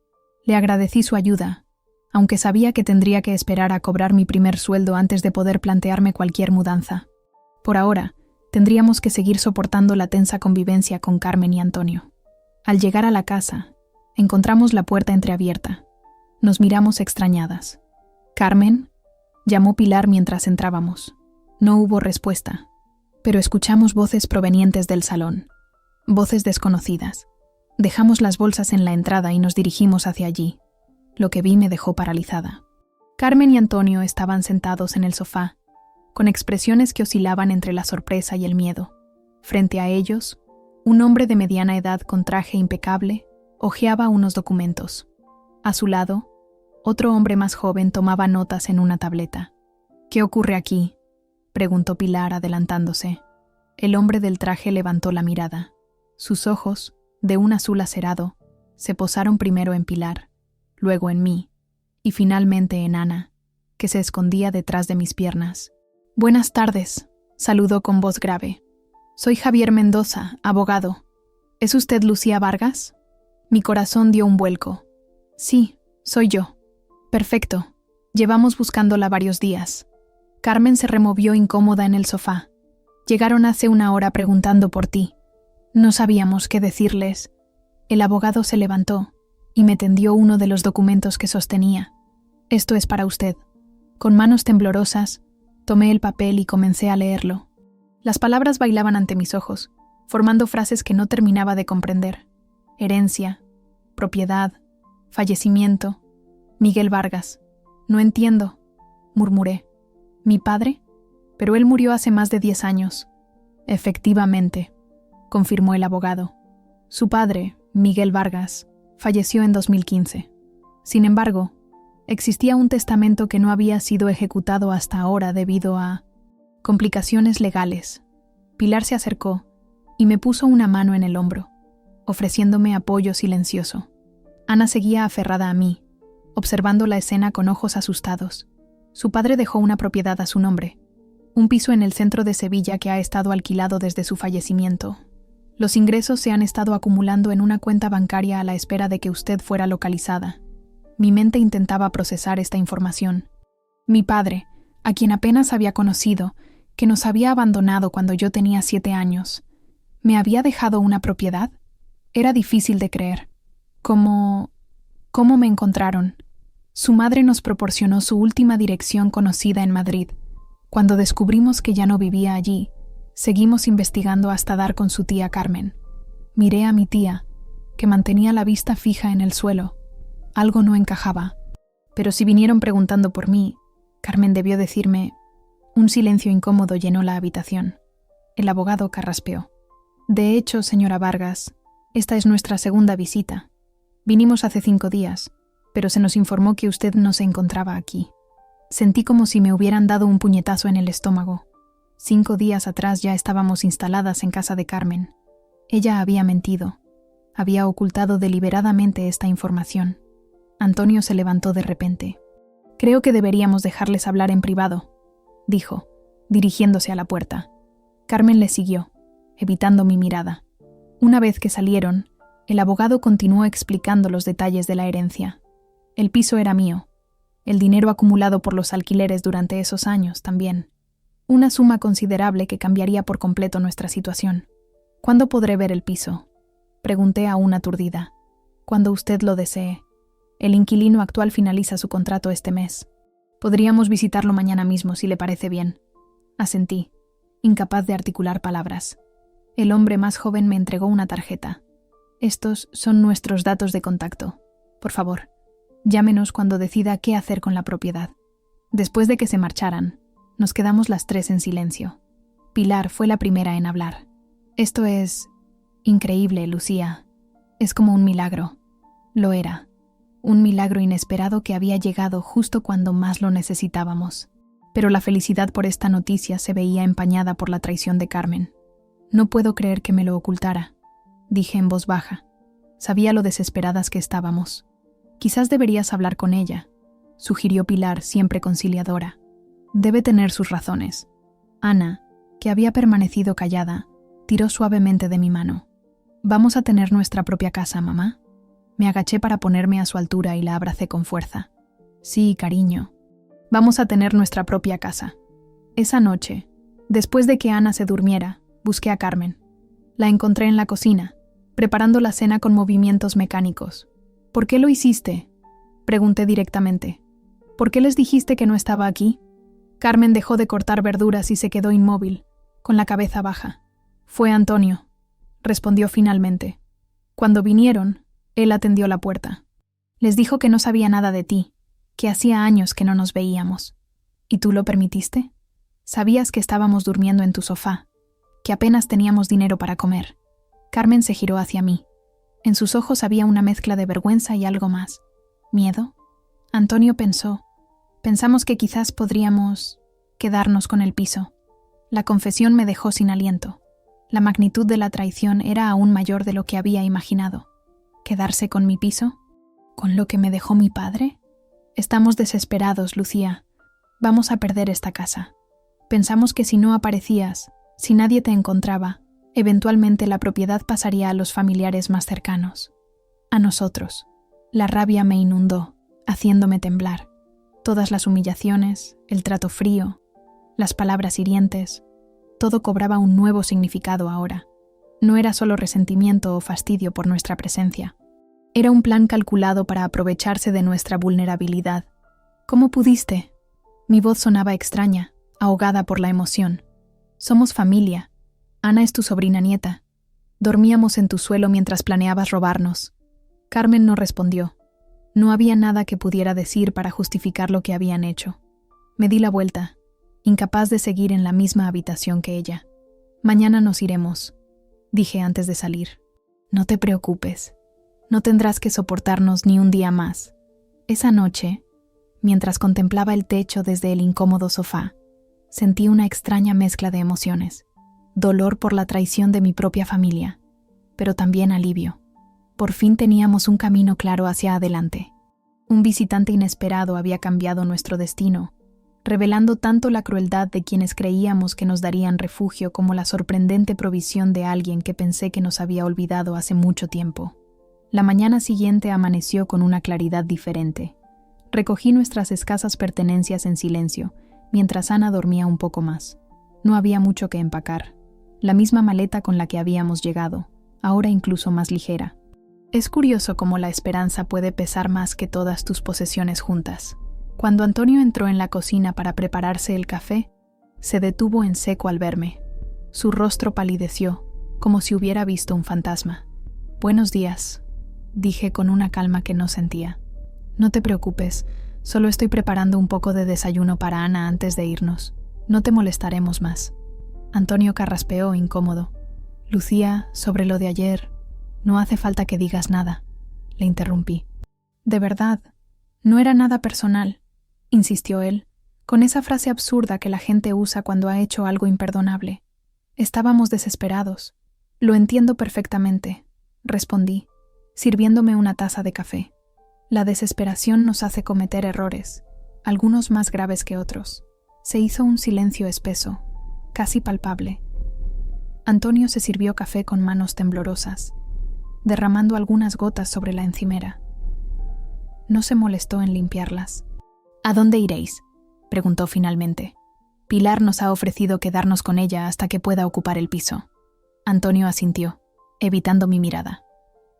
Le agradecí su ayuda, aunque sabía que tendría que esperar a cobrar mi primer sueldo antes de poder plantearme cualquier mudanza. Por ahora, tendríamos que seguir soportando la tensa convivencia con Carmen y Antonio. Al llegar a la casa, encontramos la puerta entreabierta. Nos miramos extrañadas. «Carmen», llamó Pilar mientras entrábamos. No hubo respuesta, pero escuchamos voces provenientes del salón. Voces desconocidas. Dejamos las bolsas en la entrada y nos dirigimos hacia allí. Lo que vi me dejó paralizada. Carmen y Antonio estaban sentados en el sofá, con expresiones que oscilaban entre la sorpresa y el miedo. Frente a ellos, un hombre de mediana edad con traje impecable hojeaba unos documentos. A su lado, otro hombre más joven tomaba notas en una tableta. «¿Qué ocurre aquí?», preguntó Pilar adelantándose. El hombre del traje levantó la mirada. Sus ojos, de un azul acerado, se posaron primero en Pilar, luego en mí, y finalmente en Ana, que se escondía detrás de mis piernas. «Buenas tardes», saludó con voz grave. «Soy Javier Mendoza, abogado. ¿Es usted Lucía Vargas?» Mi corazón dio un vuelco. «Sí, soy yo». «Perfecto. Llevamos buscándola varios días». Carmen se removió incómoda en el sofá. «Llegaron hace una hora preguntando por ti. No sabíamos qué decirles». El abogado se levantó y me tendió uno de los documentos que sostenía. «Esto es para usted». Con manos temblorosas, tomé el papel y comencé a leerlo. Las palabras bailaban ante mis ojos, formando frases que no terminaba de comprender. Herencia, propiedad, fallecimiento. Miguel Vargas. «No entiendo», murmuré. «¿Mi padre? Pero él murió hace más de 10 años». «Efectivamente», confirmó el abogado. «Su padre, Miguel Vargas, falleció en 2015. Sin embargo, existía un testamento que no había sido ejecutado hasta ahora debido a complicaciones legales». Pilar se acercó y me puso una mano en el hombro, ofreciéndome apoyo silencioso. Ana seguía aferrada a mí, observando la escena con ojos asustados. Su padre dejó una propiedad a su nombre, un piso en el centro de Sevilla que ha estado alquilado desde su fallecimiento. Los ingresos se han estado acumulando en una cuenta bancaria a la espera de que usted fuera localizada. Mi mente intentaba procesar esta información. Mi padre, a quien apenas había conocido, que nos había abandonado cuando yo tenía 7 años, ¿me había dejado una propiedad? Era difícil de creer. ¿Cómo me encontraron? Su madre nos proporcionó su última dirección conocida en Madrid. Cuando descubrimos que ya no vivía allí, seguimos investigando hasta dar con su tía Carmen. Miré a mi tía, que mantenía la vista fija en el suelo. Algo no encajaba. Pero si vinieron preguntando por mí, Carmen debió decirme. Un silencio incómodo llenó la habitación. El abogado carraspeó. «De hecho, señora Vargas, esta es nuestra segunda visita. Vinimos hace 5 días, pero se nos informó que usted no se encontraba aquí». Sentí como si me hubieran dado un puñetazo en el estómago. 5 días atrás ya estábamos instaladas en casa de Carmen. Ella había mentido. Había ocultado deliberadamente esta información. Antonio se levantó de repente. «Creo que deberíamos dejarles hablar en privado», dijo, dirigiéndose a la puerta. Carmen le siguió, evitando mi mirada. Una vez que salieron, el abogado continuó explicando los detalles de la herencia. El piso era mío. El dinero acumulado por los alquileres durante esos años también. Una suma considerable que cambiaría por completo nuestra situación. ¿Cuándo podré ver el piso? Pregunté aún aturdida. Cuando usted lo desee. El inquilino actual finaliza su contrato este mes. Podríamos visitarlo mañana mismo, si le parece bien. Asentí, incapaz de articular palabras. El hombre más joven me entregó una tarjeta. Estos son nuestros datos de contacto. Por favor, llámenos cuando decida qué hacer con la propiedad. Después de que se marcharan, nos quedamos las tres en silencio. Pilar fue la primera en hablar. Esto es increíble, Lucía. Es como un milagro. Lo era. Un milagro inesperado que había llegado justo cuando más lo necesitábamos. Pero la felicidad por esta noticia se veía empañada por la traición de Carmen. No puedo creer que me lo ocultara, dije en voz baja. Sabía lo desesperadas que estábamos. Quizás deberías hablar con ella, sugirió Pilar, siempre conciliadora. Debe tener sus razones. Ana, que había permanecido callada, tiró suavemente de mi mano. ¿Vamos a tener nuestra propia casa, mamá? Me agaché para ponerme a su altura y la abracé con fuerza. Sí, cariño. Vamos a tener nuestra propia casa. Esa noche, después de que Ana se durmiera, busqué a Carmen. La encontré en la cocina, preparando la cena con movimientos mecánicos. ¿Por qué lo hiciste?, pregunté directamente. ¿Por qué les dijiste que no estaba aquí? Carmen dejó de cortar verduras y se quedó inmóvil, con la cabeza baja. Fue Antonio, respondió finalmente. Cuando vinieron, él atendió la puerta. Les dijo que no sabía nada de ti, que hacía años que no nos veíamos. ¿Y tú lo permitiste? Sabías que estábamos durmiendo en tu sofá, que apenas teníamos dinero para comer. Carmen se giró hacia mí. En sus ojos había una mezcla de vergüenza y algo más. ¿Miedo? Antonio pensó. Pensamos que quizás podríamos quedarnos con el piso. La confesión me dejó sin aliento. La magnitud de la traición era aún mayor de lo que había imaginado. ¿Quedarse con mi piso? ¿Con lo que me dejó mi padre? Estamos desesperados, Lucía. Vamos a perder esta casa. Pensamos que si no aparecías, si nadie te encontraba, eventualmente la propiedad pasaría a los familiares más cercanos. A nosotros. La rabia me inundó, haciéndome temblar. Todas las humillaciones, el trato frío, las palabras hirientes, todo cobraba un nuevo significado ahora. No era solo resentimiento o fastidio por nuestra presencia. Era un plan calculado para aprovecharse de nuestra vulnerabilidad. ¿Cómo pudiste? Mi voz sonaba extraña, ahogada por la emoción. Somos familia. Ana es tu sobrina nieta. Dormíamos en tu suelo mientras planeabas robarnos. Carmen no respondió. No había nada que pudiera decir para justificar lo que habían hecho. Me di la vuelta, incapaz de seguir en la misma habitación que ella. Mañana nos iremos, dije antes de salir. No te preocupes. No tendrás que soportarnos ni un día más. Esa noche, mientras contemplaba el techo desde el incómodo sofá, sentí una extraña mezcla de emociones. Dolor por la traición de mi propia familia, pero también alivio. Por fin teníamos un camino claro hacia adelante. Un visitante inesperado había cambiado nuestro destino, revelando tanto la crueldad de quienes creíamos que nos darían refugio como la sorprendente provisión de alguien que pensé que nos había olvidado hace mucho tiempo. La mañana siguiente amaneció con una claridad diferente. Recogí nuestras escasas pertenencias en silencio, mientras Ana dormía un poco más. No había mucho que empacar. La misma maleta con la que habíamos llegado, ahora incluso más ligera. Es curioso cómo la esperanza puede pesar más que todas tus posesiones juntas. Cuando Antonio entró en la cocina para prepararse el café, se detuvo en seco al verme. Su rostro palideció, como si hubiera visto un fantasma. «Buenos días», dije con una calma que no sentía. «No te preocupes, solo estoy preparando un poco de desayuno para Ana antes de irnos. No te molestaremos más». Antonio carraspeó incómodo. «Lucía, sobre lo de ayer, no hace falta que digas nada», le interrumpí. «De verdad, no era nada personal», insistió él, con esa frase absurda que la gente usa cuando ha hecho algo imperdonable. «Estábamos desesperados». «Lo entiendo perfectamente», respondí, sirviéndome una taza de café. «La desesperación nos hace cometer errores, algunos más graves que otros». Se hizo un silencio espeso, casi palpable. Antonio se sirvió café con manos temblorosas, derramando algunas gotas sobre la encimera. No se molestó en limpiarlas. «¿A dónde iréis?», preguntó finalmente. «Pilar nos ha ofrecido quedarnos con ella hasta que pueda ocupar el piso». Antonio asintió, evitando mi mirada.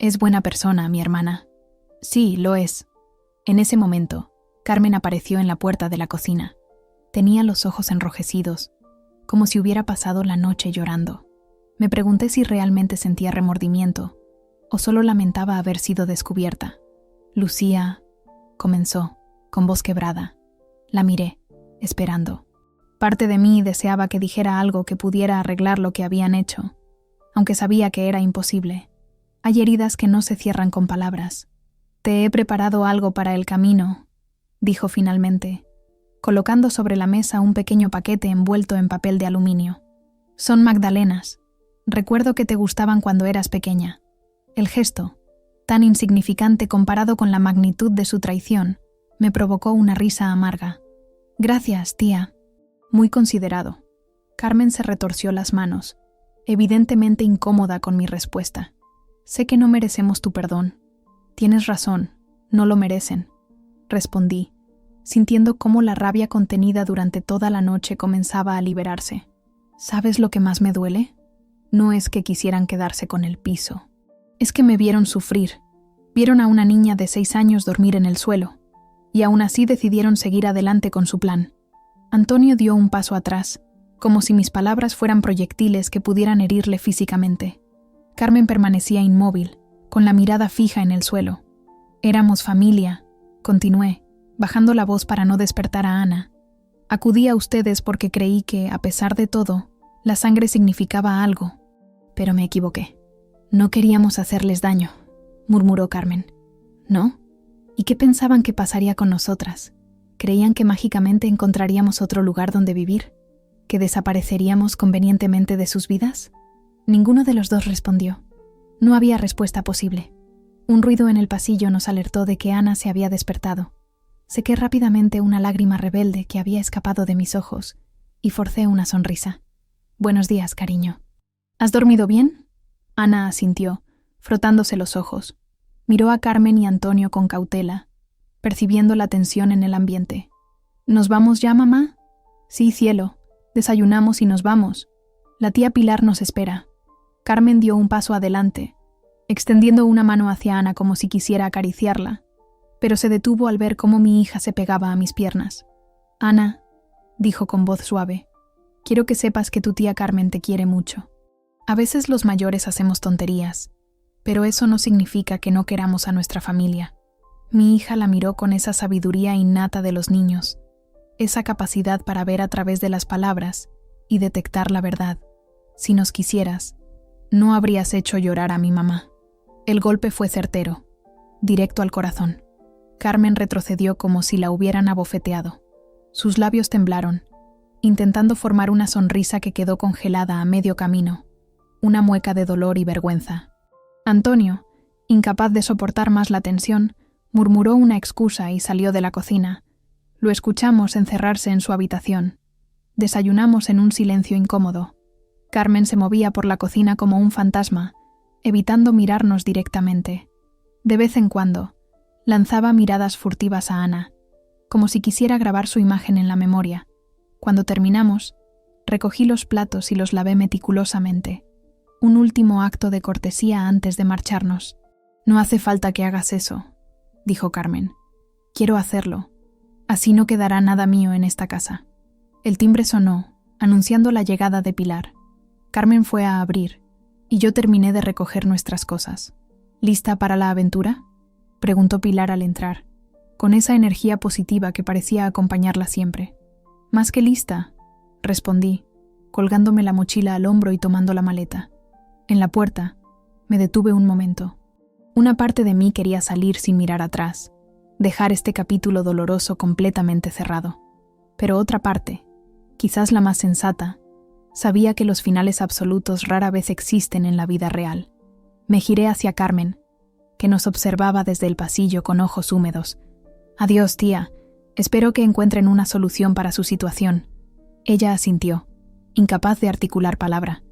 Es buena persona, mi hermana. Sí, lo es. En ese momento, Carmen apareció en la puerta de la cocina. Tenía los ojos enrojecidos, como si hubiera pasado la noche llorando. Me pregunté si realmente sentía remordimiento o solo lamentaba haber sido descubierta. Lucía, comenzó, con voz quebrada. La miré, esperando. Parte de mí deseaba que dijera algo que pudiera arreglar lo que habían hecho, aunque sabía que era imposible. Hay heridas que no se cierran con palabras. Te he preparado algo para el camino, dijo finalmente, colocando sobre la mesa un pequeño paquete envuelto en papel de aluminio. Son magdalenas. Recuerdo que te gustaban cuando eras pequeña. El gesto, tan insignificante comparado con la magnitud de su traición, me provocó una risa amarga. Gracias, tía. Muy considerado. Carmen se retorció las manos, evidentemente incómoda con mi respuesta. Sé que no merecemos tu perdón. Tienes razón, no lo merecen, respondí, sintiendo cómo la rabia contenida durante toda la noche comenzaba a liberarse. ¿Sabes lo que más me duele? No es que quisieran quedarse con el piso. Es que me vieron sufrir. Vieron a una niña de 6 años dormir en el suelo, y aún así decidieron seguir adelante con su plan. Antonio dio un paso atrás, como si mis palabras fueran proyectiles que pudieran herirle físicamente. Carmen permanecía inmóvil, con la mirada fija en el suelo. Éramos familia, continué, bajando la voz para no despertar a Ana. Acudí a ustedes porque creí que, a pesar de todo, la sangre significaba algo, pero me equivoqué. No queríamos hacerles daño, murmuró Carmen. ¿No? ¿Y qué pensaban que pasaría con nosotras? ¿Creían que mágicamente encontraríamos otro lugar donde vivir? ¿Que desapareceríamos convenientemente de sus vidas? Ninguno de los dos respondió. No había respuesta posible. Un ruido en el pasillo nos alertó de que Ana se había despertado. Sequé rápidamente una lágrima rebelde que había escapado de mis ojos y forcé una sonrisa. Buenos días, cariño. ¿Has dormido bien? Ana asintió, frotándose los ojos. Miró a Carmen y Antonio con cautela, percibiendo la tensión en el ambiente. ¿Nos vamos ya, mamá? Sí, cielo. Desayunamos y nos vamos. La tía Pilar nos espera. Carmen dio un paso adelante, extendiendo una mano hacia Ana como si quisiera acariciarla, pero se detuvo al ver cómo mi hija se pegaba a mis piernas. Ana, dijo con voz suave, quiero que sepas que tu tía Carmen te quiere mucho. A veces los mayores hacemos tonterías, pero eso no significa que no queramos a nuestra familia. Mi hija la miró con esa sabiduría innata de los niños, esa capacidad para ver a través de las palabras y detectar la verdad. Si nos quisieras, no habrías hecho llorar a mi mamá. El golpe fue certero, directo al corazón. Carmen retrocedió como si la hubieran abofeteado. Sus labios temblaron, intentando formar una sonrisa que quedó congelada a medio camino, una mueca de dolor y vergüenza. Antonio, incapaz de soportar más la tensión, murmuró una excusa y salió de la cocina. Lo escuchamos encerrarse en su habitación. Desayunamos en un silencio incómodo. Carmen se movía por la cocina como un fantasma, evitando mirarnos directamente. De vez en cuando, lanzaba miradas furtivas a Ana, como si quisiera grabar su imagen en la memoria. Cuando terminamos, recogí los platos y los lavé meticulosamente. Un último acto de cortesía antes de marcharnos. No hace falta que hagas eso, dijo Carmen. Quiero hacerlo. Así no quedará nada mío en esta casa. El timbre sonó, anunciando la llegada de Pilar. Carmen fue a abrir, y yo terminé de recoger nuestras cosas. ¿Lista para la aventura?, preguntó Pilar al entrar, con esa energía positiva que parecía acompañarla siempre. Más que lista, respondí, colgándome la mochila al hombro y tomando la maleta. En la puerta, me detuve un momento. Una parte de mí quería salir sin mirar atrás, dejar este capítulo doloroso completamente cerrado. Pero otra parte, quizás la más sensata, sabía que los finales absolutos rara vez existen en la vida real. Me giré hacia Carmen, que nos observaba desde el pasillo con ojos húmedos. Adiós, tía. Espero que encuentren una solución para su situación. Ella asintió, incapaz de articular palabra.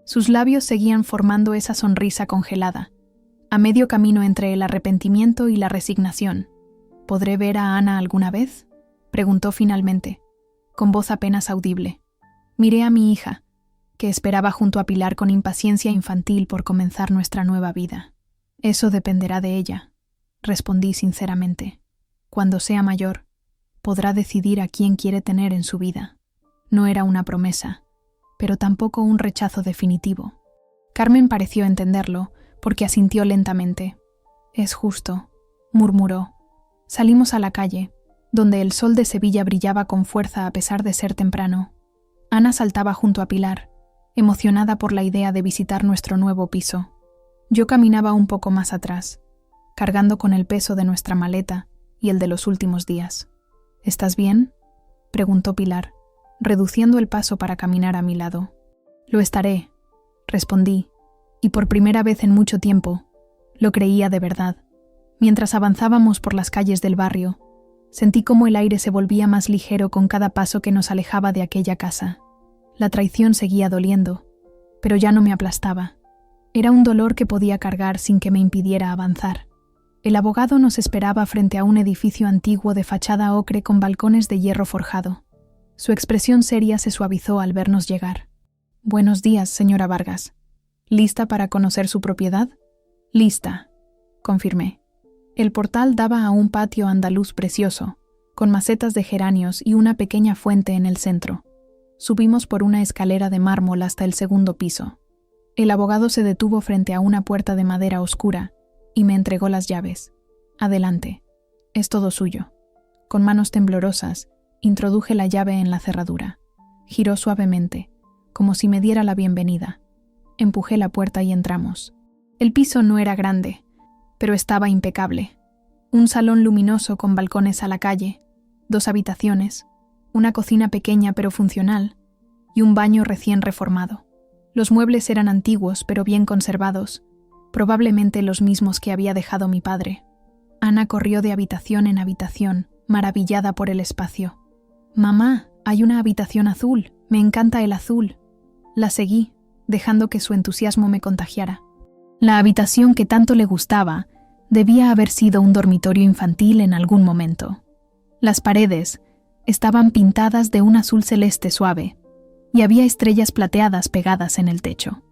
Sus labios seguían formando esa sonrisa congelada, a medio camino entre el arrepentimiento y la resignación. ¿Podré ver a Ana alguna vez?, preguntó finalmente, con voz apenas audible. Miré a mi hija, que esperaba junto a Pilar con impaciencia infantil por comenzar nuestra nueva vida. Eso dependerá de ella, respondí sinceramente. Cuando sea mayor, podrá decidir a quién quiere tener en su vida. No era una promesa, pero tampoco un rechazo definitivo. Carmen pareció entenderlo, porque asintió lentamente. Es justo, murmuró. Salimos a la calle, donde el sol de Sevilla brillaba con fuerza a pesar de ser temprano. Ana saltaba junto a Pilar, emocionada por la idea de visitar nuestro nuevo piso. Yo caminaba un poco más atrás, cargando con el peso de nuestra maleta y el de los últimos días. ¿Estás bien?, preguntó Pilar, reduciendo el paso para caminar a mi lado. Lo estaré, respondí, y por primera vez en mucho tiempo, lo creía de verdad. Mientras avanzábamos por las calles del barrio, sentí cómo el aire se volvía más ligero con cada paso que nos alejaba de aquella casa. La traición seguía doliendo, pero ya no me aplastaba. Era un dolor que podía cargar sin que me impidiera avanzar. El abogado nos esperaba frente a un edificio antiguo de fachada ocre con balcones de hierro forjado. Su expresión seria se suavizó al vernos llegar. «Buenos días, señora Vargas. ¿Lista para conocer su propiedad?» «Lista», confirmé. El portal daba a un patio andaluz precioso, con macetas de geranios y una pequeña fuente en el centro. Subimos por una escalera de mármol hasta el segundo piso. El abogado se detuvo frente a una puerta de madera oscura y me entregó las llaves. «Adelante. Es todo suyo». Con manos temblorosas, introduje la llave en la cerradura. Giró suavemente, como si me diera la bienvenida. Empujé la puerta y entramos. El piso no era grande, pero estaba impecable. Un salón luminoso con balcones a la calle, 2 habitaciones, una cocina pequeña pero funcional y un baño recién reformado. Los muebles eran antiguos pero bien conservados, probablemente los mismos que había dejado mi padre. Ana corrió de habitación en habitación, maravillada por el espacio. «Mamá, hay una habitación azul, me encanta el azul». La seguí, dejando que su entusiasmo me contagiara. La habitación que tanto le gustaba debía haber sido un dormitorio infantil en algún momento. Las paredes estaban pintadas de un azul celeste suave y había estrellas plateadas pegadas en el techo.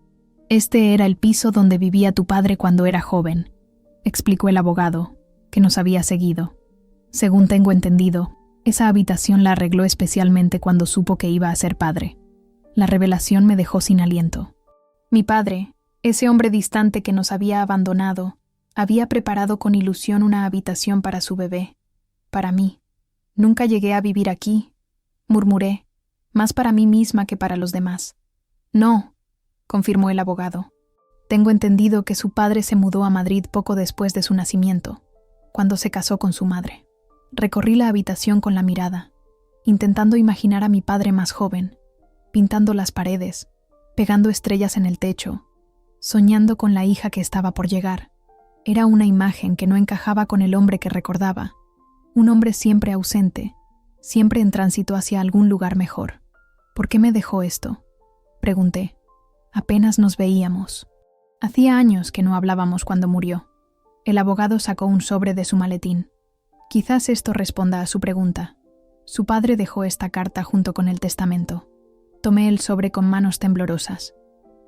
«Este era el piso donde vivía tu padre cuando era joven», explicó el abogado, que nos había seguido. «Según tengo entendido, esa habitación la arregló especialmente cuando supo que iba a ser padre». La revelación me dejó sin aliento. Mi padre, ese hombre distante que nos había abandonado, había preparado con ilusión una habitación para su bebé, para mí. «Nunca llegué a vivir aquí», murmuré, «más para mí misma que para los demás». «No», confirmó el abogado. «Tengo entendido que su padre se mudó a Madrid poco después de su nacimiento, cuando se casó con su madre». Recorrí la habitación con la mirada, intentando imaginar a mi padre más joven, pintando las paredes, pegando estrellas en el techo, soñando con la hija que estaba por llegar. Era una imagen que no encajaba con el hombre que recordaba, un hombre siempre ausente, siempre en tránsito hacia algún lugar mejor. «¿Por qué me dejó esto?», pregunté. Apenas nos veíamos. Hacía años que no hablábamos cuando murió. El abogado sacó un sobre de su maletín. Quizás esto responda a su pregunta. Su padre dejó esta carta junto con el testamento. Tomé el sobre con manos temblorosas.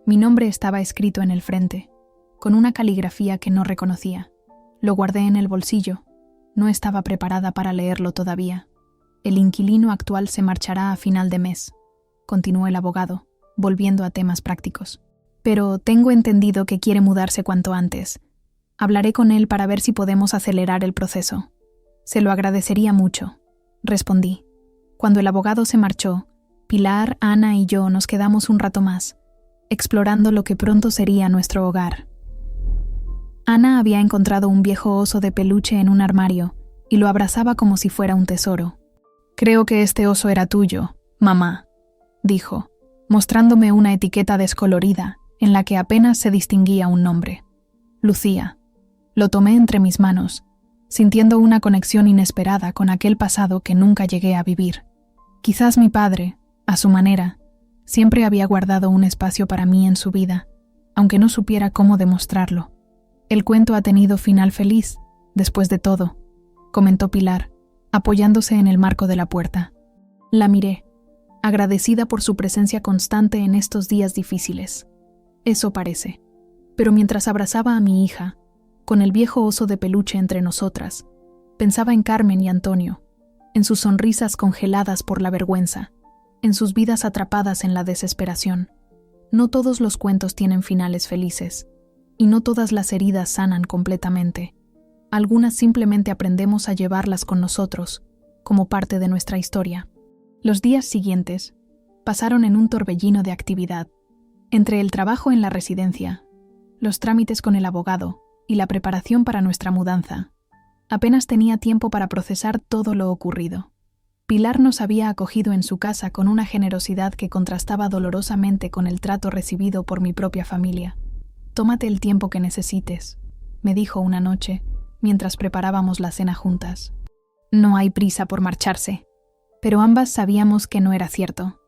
Mi nombre estaba escrito en el frente, con una caligrafía que no reconocía. Lo guardé en el bolsillo. No estaba preparada para leerlo todavía. «El inquilino actual se marchará a final de mes», continuó el abogado, volviendo a temas prácticos. «Pero tengo entendido que quiere mudarse cuanto antes. Hablaré con él para ver si podemos acelerar el proceso». «Se lo agradecería mucho», respondí. Cuando el abogado se marchó, Pilar, Ana y yo nos quedamos un rato más, explorando lo que pronto sería nuestro hogar. Ana había encontrado un viejo oso de peluche en un armario y lo abrazaba como si fuera un tesoro. «Creo que este oso era tuyo, mamá», dijo, mostrándome una etiqueta descolorida en la que apenas se distinguía un nombre. «Lucía». Lo tomé entre mis manos, sintiendo una conexión inesperada con aquel pasado que nunca llegué a vivir. Quizás mi padre, a su manera, siempre había guardado un espacio para mí en su vida, aunque no supiera cómo demostrarlo. «El cuento ha tenido final feliz, después de todo», comentó Pilar, apoyándose en el marco de la puerta. La miré. agradecida por su presencia constante en estos días difíciles. Eso parece. Pero mientras abrazaba a mi hija, con el viejo oso de peluche entre nosotras, pensaba en Carmen y Antonio, en sus sonrisas congeladas por la vergüenza, en sus vidas atrapadas en la desesperación. No todos los cuentos tienen finales felices, y no todas las heridas sanan completamente. Algunas simplemente aprendemos a llevarlas con nosotros, como parte de nuestra historia. Los días siguientes pasaron en un torbellino de actividad. Entre el trabajo en la residencia, los trámites con el abogado y la preparación para nuestra mudanza, apenas tenía tiempo para procesar todo lo ocurrido. Pilar nos había acogido en su casa con una generosidad que contrastaba dolorosamente con el trato recibido por mi propia familia. «Tómate el tiempo que necesites», me dijo una noche, mientras preparábamos la cena juntas. No hay prisa por marcharse, pero ambas sabíamos que no era cierto.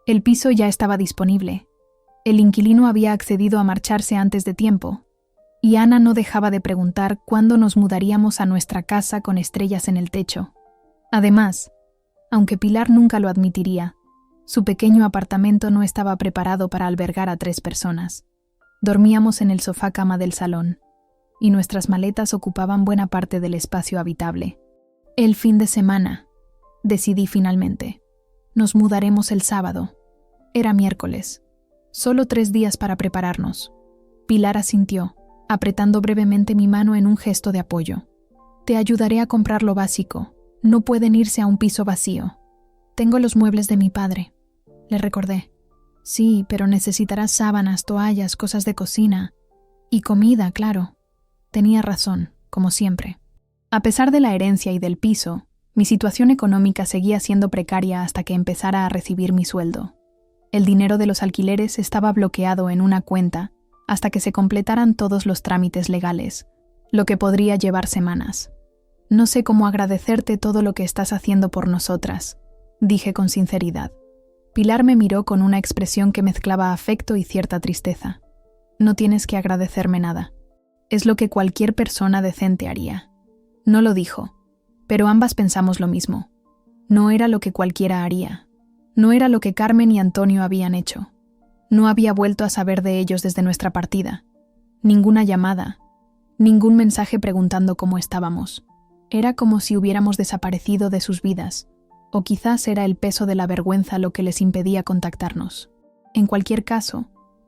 El piso ya estaba disponible. El inquilino había accedido a marcharse antes de tiempo, y Ana no dejaba de preguntar cuándo nos mudaríamos a nuestra casa con estrellas en el techo. Además, aunque Pilar nunca lo admitiría, su pequeño apartamento no estaba preparado para albergar a 3 personas. Dormíamos en el sofá-cama del salón, y nuestras maletas ocupaban buena parte del espacio habitable. El fin de semana, decidí finalmente. Nos mudaremos el sábado. Era miércoles. Solo 3 días para prepararnos. Pilar asintió, apretando brevemente mi mano en un gesto de apoyo. Te ayudaré a comprar lo básico. No pueden irse a un piso vacío. Tengo los muebles de mi padre, le recordé. Sí, pero necesitarás sábanas, toallas, cosas de cocina. Y comida, claro. Tenía razón, como siempre. A pesar de la herencia y del piso, mi situación económica seguía siendo precaria hasta que empezara a recibir mi sueldo. El dinero de los alquileres estaba bloqueado en una cuenta hasta que se completaran todos los trámites legales, lo que podría llevar semanas. No sé cómo agradecerte todo lo que estás haciendo por nosotras, dije con sinceridad. Pilar me miró con una expresión que mezclaba afecto y cierta tristeza. No tienes que agradecerme nada. Es lo que cualquier persona decente haría. No lo dijo, pero ambas pensamos lo mismo. No era lo que cualquiera haría. No era lo que Carmen y Antonio habían hecho. No había vuelto a saber de ellos desde nuestra partida. Ninguna llamada, ningún mensaje preguntando cómo estábamos. Era como si hubiéramos desaparecido de sus vidas, o quizás era el peso de la vergüenza lo que les impedía contactarnos. En cualquier caso,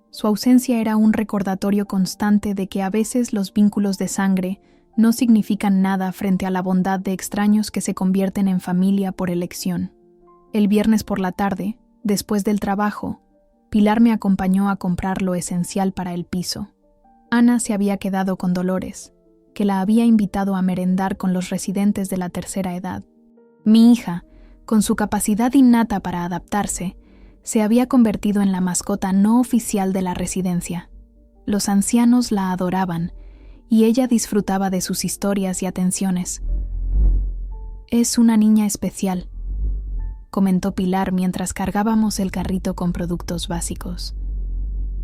su ausencia era un recordatorio constante de que a veces los vínculos de sangre no significan nada frente a la bondad de extraños que se convierten en familia por elección. El viernes por la tarde, después del trabajo, Pilar me acompañó a comprar lo esencial para el piso. Ana se había quedado con Dolores, que la había invitado a merendar con los residentes de la tercera edad. Mi hija, con su capacidad innata para adaptarse, se había convertido en la mascota no oficial de la residencia. Los ancianos la adoraban, y ella disfrutaba de sus historias y atenciones. «Es una niña especial», comentó Pilar mientras cargábamos el carrito con productos básicos.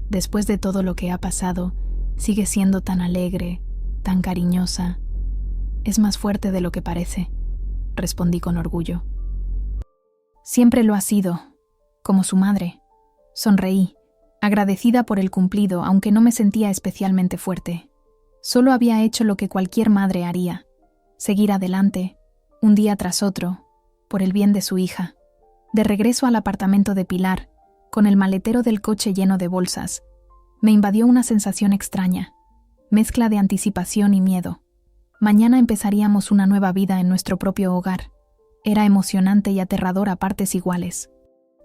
«Después de todo lo que ha pasado, sigue siendo tan alegre, tan cariñosa. Es más fuerte de lo que parece», respondí con orgullo. «Siempre lo ha sido, como su madre». Sonreí, agradecida por el cumplido, aunque no me sentía especialmente fuerte. Solo había hecho lo que cualquier madre haría: seguir adelante, un día tras otro, por el bien de su hija. De regreso al apartamento de Pilar, con el maletero del coche lleno de bolsas, me invadió una sensación extraña, mezcla de anticipación y miedo. Mañana empezaríamos una nueva vida en nuestro propio hogar. Era emocionante y aterrador a partes iguales.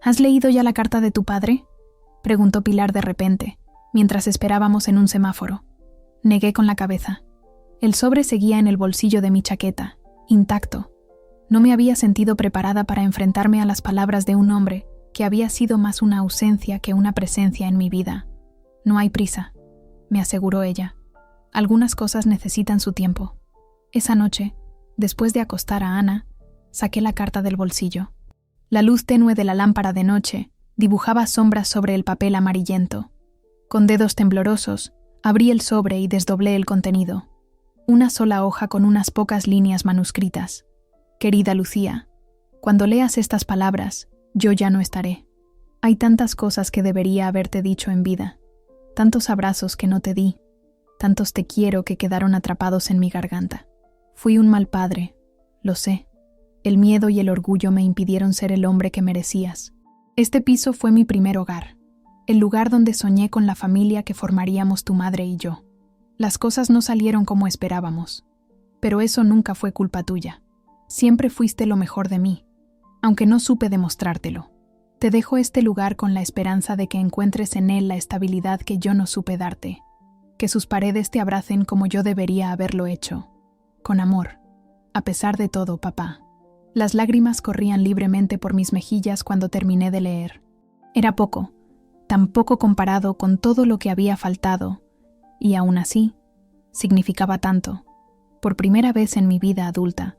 «¿Has leído ya la carta de tu padre?», preguntó Pilar de repente, mientras esperábamos en un semáforo. Negué con la cabeza. El sobre seguía en el bolsillo de mi chaqueta, intacto. No me había sentido preparada para enfrentarme a las palabras de un hombre que había sido más una ausencia que una presencia en mi vida. «No hay prisa», me aseguró ella. «Algunas cosas necesitan su tiempo». Esa noche, después de acostar a Ana, saqué la carta del bolsillo. La luz tenue de la lámpara de noche dibujaba sombras sobre el papel amarillento. Con dedos temblorosos, abrí el sobre y desdoblé el contenido. Una sola hoja con unas pocas líneas manuscritas. «Querida Lucía, cuando leas estas palabras, Yo ya no estaré. Hay tantas cosas que debería haberte dicho en vida, tantos abrazos que no te di, tantos te quiero que quedaron atrapados en mi garganta. Fui un mal padre, lo sé. El miedo y el orgullo me impidieron ser el hombre que merecías. Este piso fue mi primer hogar, el lugar donde soñé con la familia que formaríamos tu madre y yo. Las cosas no salieron como esperábamos, pero eso nunca fue culpa tuya. Siempre fuiste lo mejor de mí, aunque no supe demostrártelo. Te dejo este lugar con la esperanza de que encuentres en él la estabilidad que yo no supe darte, que sus paredes te abracen como yo debería haberlo hecho, con amor, a pesar de todo, papá. Las lágrimas corrían libremente por mis mejillas cuando terminé de leer. Era poco, tan poco comparado con todo lo que había faltado, y aún así, significaba tanto. Por primera vez en mi vida adulta,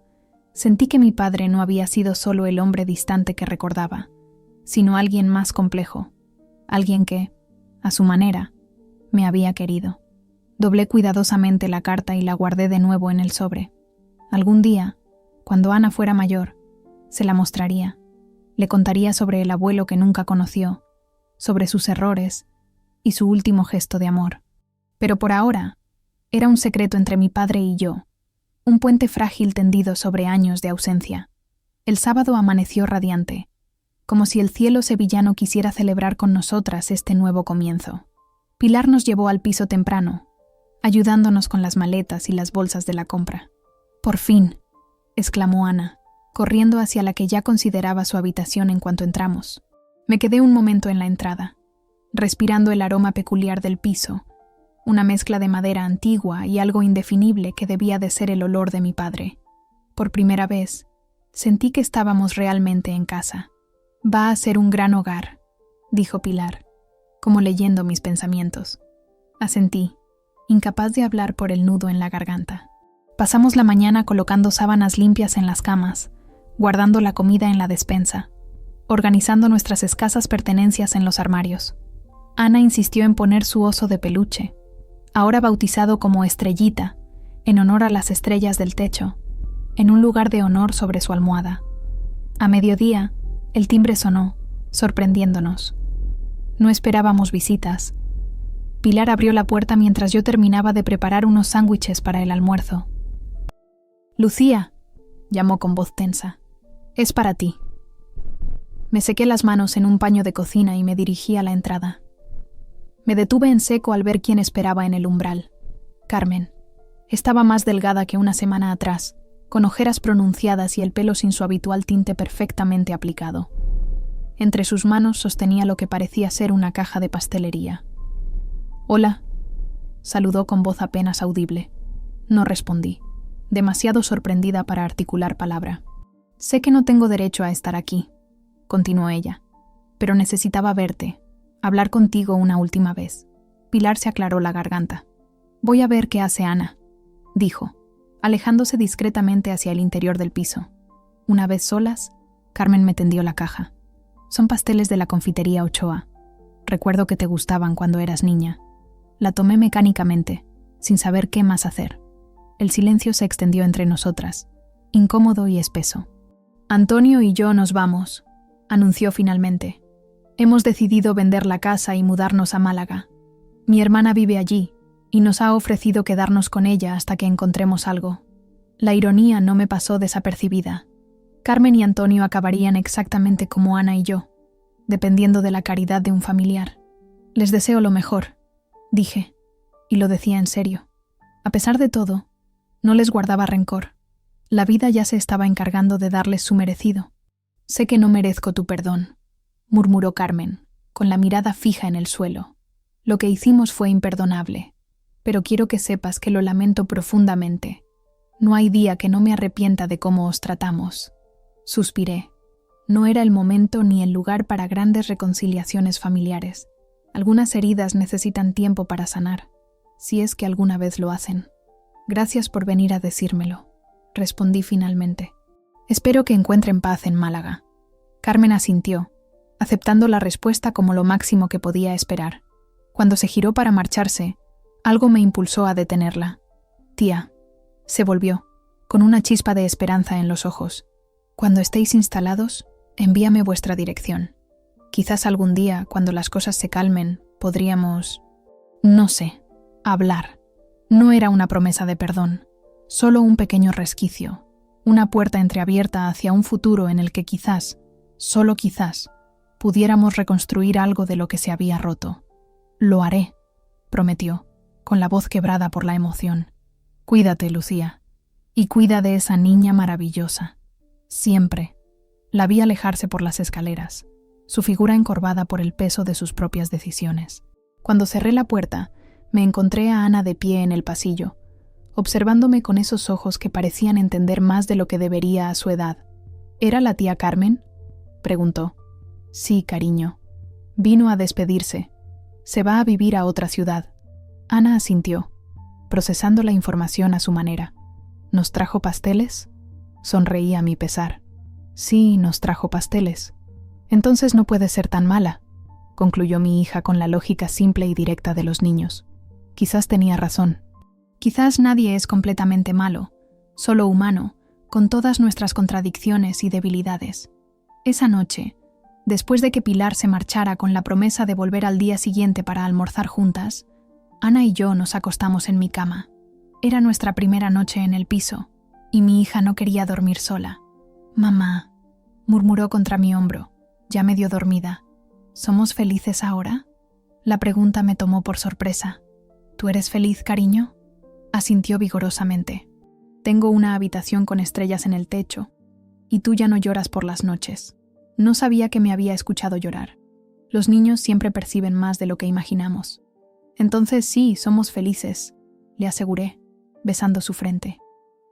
sentí que mi padre no había sido solo el hombre distante que recordaba, sino alguien más complejo, alguien que, a su manera, me había querido. Doblé cuidadosamente la carta y la guardé de nuevo en el sobre. Algún día, cuando Ana fuera mayor, se la mostraría. Le contaría sobre el abuelo que nunca conoció, sobre sus errores y su último gesto de amor. Pero por ahora, era un secreto entre mi padre y yo, un puente frágil tendido sobre años de ausencia. El sábado amaneció radiante, como si el cielo sevillano quisiera celebrar con nosotras este nuevo comienzo. Pilar nos llevó al piso temprano, ayudándonos con las maletas y las bolsas de la compra. «Por fin», exclamó Ana, corriendo hacia la que ya consideraba su habitación en cuanto entramos. Me quedé un momento en la entrada, respirando el aroma peculiar del piso, una mezcla de madera antigua y algo indefinible que debía de ser el olor de mi padre. Por primera vez, sentí que estábamos realmente en casa. «Va a ser un gran hogar», dijo Pilar, como leyendo mis pensamientos. Asentí, incapaz de hablar por el nudo en la garganta. Pasamos la mañana colocando sábanas limpias en las camas, guardando la comida en la despensa, organizando nuestras escasas pertenencias en los armarios. Ana insistió en poner su oso de peluche, ahora bautizado como Estrellita, en honor a las estrellas del techo, en un lugar de honor sobre su almohada. A mediodía, el timbre sonó, sorprendiéndonos. No esperábamos visitas. Pilar abrió la puerta mientras yo terminaba de preparar unos sándwiches para el almuerzo. «Lucía», llamó con voz tensa, «es para ti». Me sequé las manos en un paño de cocina y me dirigí a la entrada. Me detuve en seco al ver quién esperaba en el umbral. Carmen. Estaba más delgada que una semana atrás, con ojeras pronunciadas y el pelo sin su habitual tinte perfectamente aplicado. Entre sus manos sostenía lo que parecía ser una caja de pastelería. «Hola», saludó con voz apenas audible. No respondí, demasiado sorprendida para articular palabra. «Sé que no tengo derecho a estar aquí», continuó ella, «pero necesitaba verte, hablar contigo una última vez». Pilar se aclaró la garganta. «Voy a ver qué hace Ana», dijo, alejándose discretamente hacia el interior del piso. Una vez solas, Carmen me tendió la caja. «Son pasteles de la confitería Ochoa. Recuerdo que te gustaban cuando eras niña». La tomé mecánicamente, sin saber qué más hacer. El silencio se extendió entre nosotras, incómodo y espeso. «Antonio y yo nos vamos», anunció finalmente. «Hemos decidido vender la casa y mudarnos a Málaga. Mi hermana vive allí, y nos ha ofrecido quedarnos con ella hasta que encontremos algo». La ironía no me pasó desapercibida. Carmen y Antonio acabarían exactamente como Ana y yo, dependiendo de la caridad de un familiar. «Les deseo lo mejor», dije, y lo decía en serio. A pesar de todo, no les guardaba rencor. La vida ya se estaba encargando de darles su merecido. «Sé que no merezco tu perdón», murmuró Carmen, con la mirada fija en el suelo. «Lo que hicimos fue imperdonable, pero quiero que sepas que lo lamento profundamente. No hay día que no me arrepienta de cómo os tratamos». Suspiré. No era el momento ni el lugar para grandes reconciliaciones familiares. Algunas heridas necesitan tiempo para sanar, si es que alguna vez lo hacen. «Gracias por venir a decírmelo», respondí finalmente. «Espero que encuentren paz en Málaga». Carmen asintió, aceptando la respuesta como lo máximo que podía esperar. Cuando se giró para marcharse, algo me impulsó a detenerla. «Tía», se volvió, con una chispa de esperanza en los ojos. «Cuando estéis instalados, Envíame vuestra dirección. Quizás algún día, cuando las cosas se calmen, podríamos, no sé, hablar. No era una promesa de perdón, solo un pequeño resquicio, una puerta entreabierta hacia un futuro en el que quizás, solo quizás, pudiéramos reconstruir algo de lo que se había roto. Lo haré, prometió, con la voz quebrada por la emoción. Cuídate, Lucía, y cuida de esa niña maravillosa. Siempre. La vi alejarse por las escaleras, su figura encorvada por el peso de sus propias decisiones. Cuando cerré la puerta, me encontré a Ana de pie en el pasillo, observándome con esos ojos que parecían entender más de lo que debería a su edad. ¿Era la tía Carmen?, preguntó. Sí, cariño. Vino a despedirse. Se va a vivir a otra ciudad. Ana asintió, procesando la información a su manera. ¿Nos trajo pasteles? Sonreí a mi pesar. Sí, nos trajo pasteles. Entonces no puede ser tan mala, concluyó mi hija con la lógica simple y directa de los niños. Quizás tenía razón. Quizás nadie es completamente malo, solo humano, con todas nuestras contradicciones y debilidades. Esa noche, después de que Pilar se marchara con la promesa de volver al día siguiente para almorzar juntas, Ana y yo nos acostamos en mi cama. Era nuestra primera noche en el piso, y mi hija no quería dormir sola. «Mamá», murmuró contra mi hombro, ya medio dormida. «¿Somos felices ahora?». La pregunta me tomó por sorpresa. «¿Tú eres feliz, cariño?». Asintió vigorosamente. «Tengo una habitación con estrellas en el techo, y tú ya no lloras por las noches». No sabía que me había escuchado llorar. Los niños siempre perciben más de lo que imaginamos. «Entonces sí, somos felices», le aseguré, besando su frente.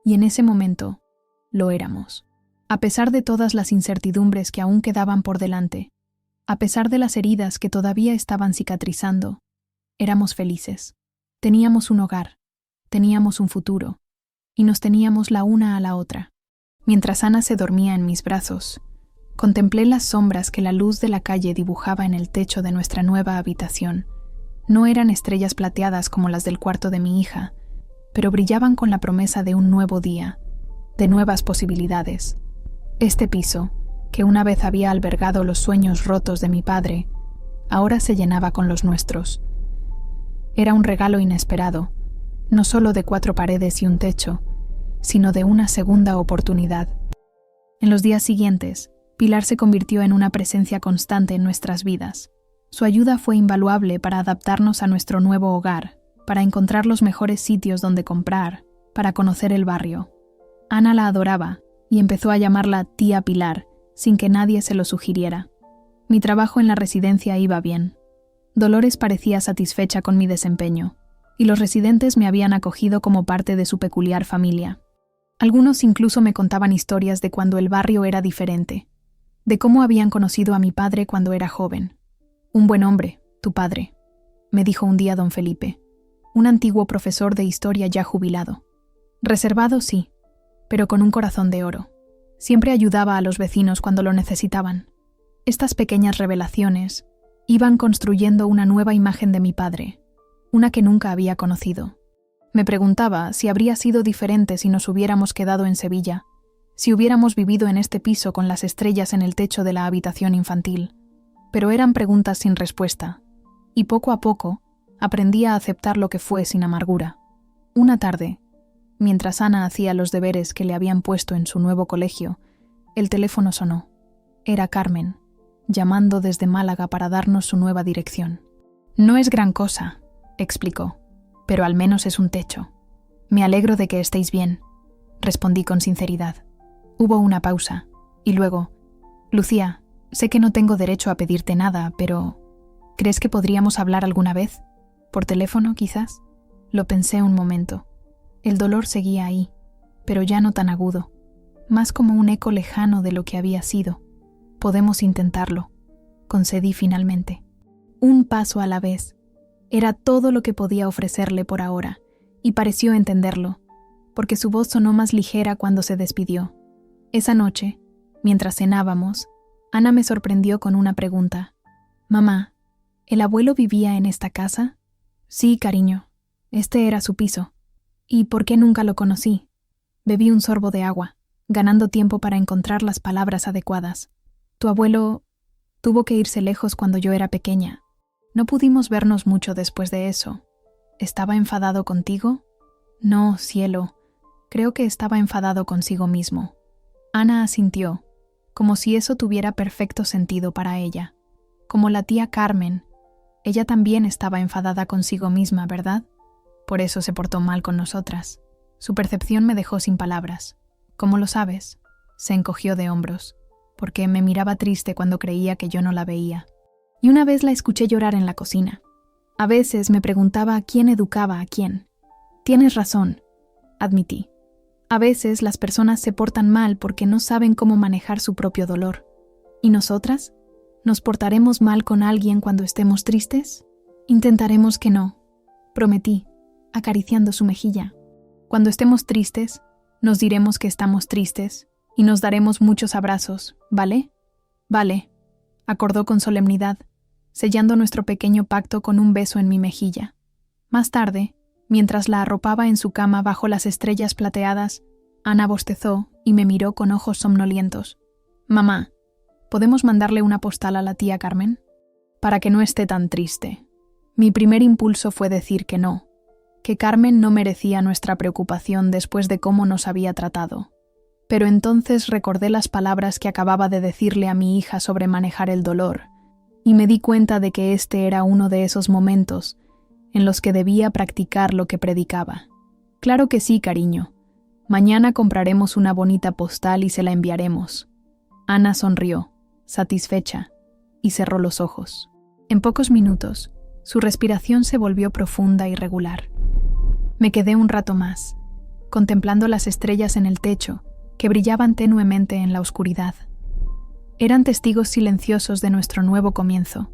Y en ese momento, lo éramos. A pesar de todas las incertidumbres que aún quedaban por delante, a pesar de las heridas que todavía estaban cicatrizando, éramos felices. Teníamos un hogar, teníamos un futuro, y nos teníamos la una a la otra. Mientras Ana se dormía en mis brazos, contemplé las sombras que la luz de la calle dibujaba en el techo de nuestra nueva habitación. No eran estrellas plateadas como las del cuarto de mi hija, pero brillaban con la promesa de un nuevo día, de nuevas posibilidades. Este piso, que una vez había albergado los sueños rotos de mi padre, ahora se llenaba con los nuestros. Era un regalo inesperado, no solo de 4 paredes y un techo, sino de una segunda oportunidad. En los días siguientes, Pilar se convirtió en una presencia constante en nuestras vidas. Su ayuda fue invaluable para adaptarnos a nuestro nuevo hogar, para encontrar los mejores sitios donde comprar, para conocer el barrio. Ana la adoraba y empezó a llamarla tía Pilar, sin que nadie se lo sugiriera. Mi trabajo en la residencia iba bien. Dolores parecía satisfecha con mi desempeño, y los residentes me habían acogido como parte de su peculiar familia. Algunos incluso me contaban historias de cuando el barrio era diferente, de cómo habían conocido a mi padre cuando era joven. «Un buen hombre, tu padre», me dijo un día don Felipe, un antiguo profesor de historia ya jubilado. Reservado, sí, pero con un corazón de oro. Siempre ayudaba a los vecinos cuando lo necesitaban. Estas pequeñas revelaciones iban construyendo una nueva imagen de mi padre, una que nunca había conocido. Me preguntaba si habría sido diferente si nos hubiéramos quedado en Sevilla, si hubiéramos vivido en este piso con las estrellas en el techo de la habitación infantil. Pero eran preguntas sin respuesta, y poco a poco aprendí a aceptar lo que fue sin amargura. Una tarde, mientras Ana hacía los deberes que le habían puesto en su nuevo colegio, el teléfono sonó. Era Carmen, llamando desde Málaga para darnos su nueva dirección. «No es gran cosa», explicó, «pero al menos es un techo. Me alegro de que estéis bien», respondí con sinceridad. Hubo una pausa, y luego, «Lucía, sé que no tengo derecho a pedirte nada, pero ¿crees que podríamos hablar alguna vez? ¿Por teléfono, quizás?». Lo pensé un momento. El dolor seguía ahí, pero ya no tan agudo, más como un eco lejano de lo que había sido. «Podemos intentarlo», concedí finalmente. Un paso a la vez. Era todo lo que podía ofrecerle por ahora, y pareció entenderlo, porque su voz sonó más ligera cuando se despidió. Esa noche, mientras cenábamos, Ana me sorprendió con una pregunta. «Mamá, ¿el abuelo vivía en esta casa?». «Sí, cariño. Este era su piso». «¿Y por qué nunca lo conocí?». Bebí un sorbo de agua, ganando tiempo para encontrar las palabras adecuadas. Tu abuelo tuvo que irse lejos cuando yo era pequeña. No pudimos vernos mucho después de eso. ¿Estaba enfadado contigo? No, cielo. Creo que estaba enfadado consigo mismo. Ana asintió, como si eso tuviera perfecto sentido para ella. Como la tía Carmen, ella también estaba enfadada consigo misma, ¿verdad? Por eso se portó mal con nosotras. Su percepción me dejó sin palabras. ¿Cómo lo sabes? Se encogió de hombros, porque me miraba triste cuando creía que yo no la veía. Y una vez la escuché llorar en la cocina. A veces me preguntaba quién educaba a quién. Tienes razón, admití. A veces las personas se portan mal porque no saben cómo manejar su propio dolor. ¿Y nosotras? ¿Nos portaremos mal con alguien cuando estemos tristes? Intentaremos que no, prometí, acariciando su mejilla. Cuando estemos tristes, nos diremos que estamos tristes y nos daremos muchos abrazos, ¿vale? Vale, acordó con solemnidad, sellando nuestro pequeño pacto con un beso en mi mejilla. Más tarde, mientras la arropaba en su cama bajo las estrellas plateadas, Ana bostezó y me miró con ojos somnolientos. Mamá, ¿podemos mandarle una postal a la tía Carmen? Para que no esté tan triste. Mi primer impulso fue decir que no, que Carmen no merecía nuestra preocupación después de cómo nos había tratado. Pero entonces recordé las palabras que acababa de decirle a mi hija sobre manejar el dolor, y me di cuenta de que este era uno de esos momentos en los que debía practicar lo que predicaba. Claro que sí, cariño. Mañana compraremos una bonita postal y se la enviaremos. Ana sonrió, satisfecha, y cerró los ojos. En pocos minutos, su respiración se volvió profunda y regular. Me quedé un rato más, contemplando las estrellas en el techo, que brillaban tenuemente en la oscuridad. Eran testigos silenciosos de nuestro nuevo comienzo,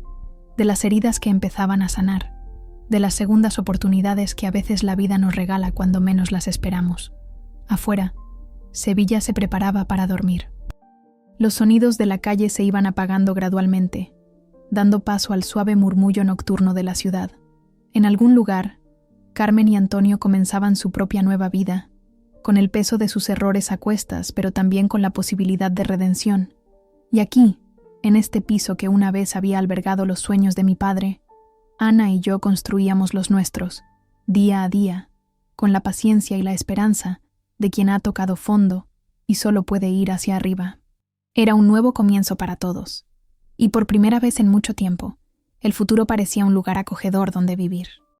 de las heridas que empezaban a sanar, de las segundas oportunidades que a veces la vida nos regala cuando menos las esperamos. Afuera, Sevilla se preparaba para dormir. Los sonidos de la calle se iban apagando gradualmente, dando paso al suave murmullo nocturno de la ciudad. En algún lugar, Carmen y Antonio comenzaban su propia nueva vida, con el peso de sus errores a cuestas, pero también con la posibilidad de redención. Y aquí, en este piso que una vez había albergado los sueños de mi padre, Ana y yo construíamos los nuestros, día a día, con la paciencia y la esperanza de quien ha tocado fondo y solo puede ir hacia arriba. Era un nuevo comienzo para todos, y por primera vez en mucho tiempo, el futuro parecía un lugar acogedor donde vivir.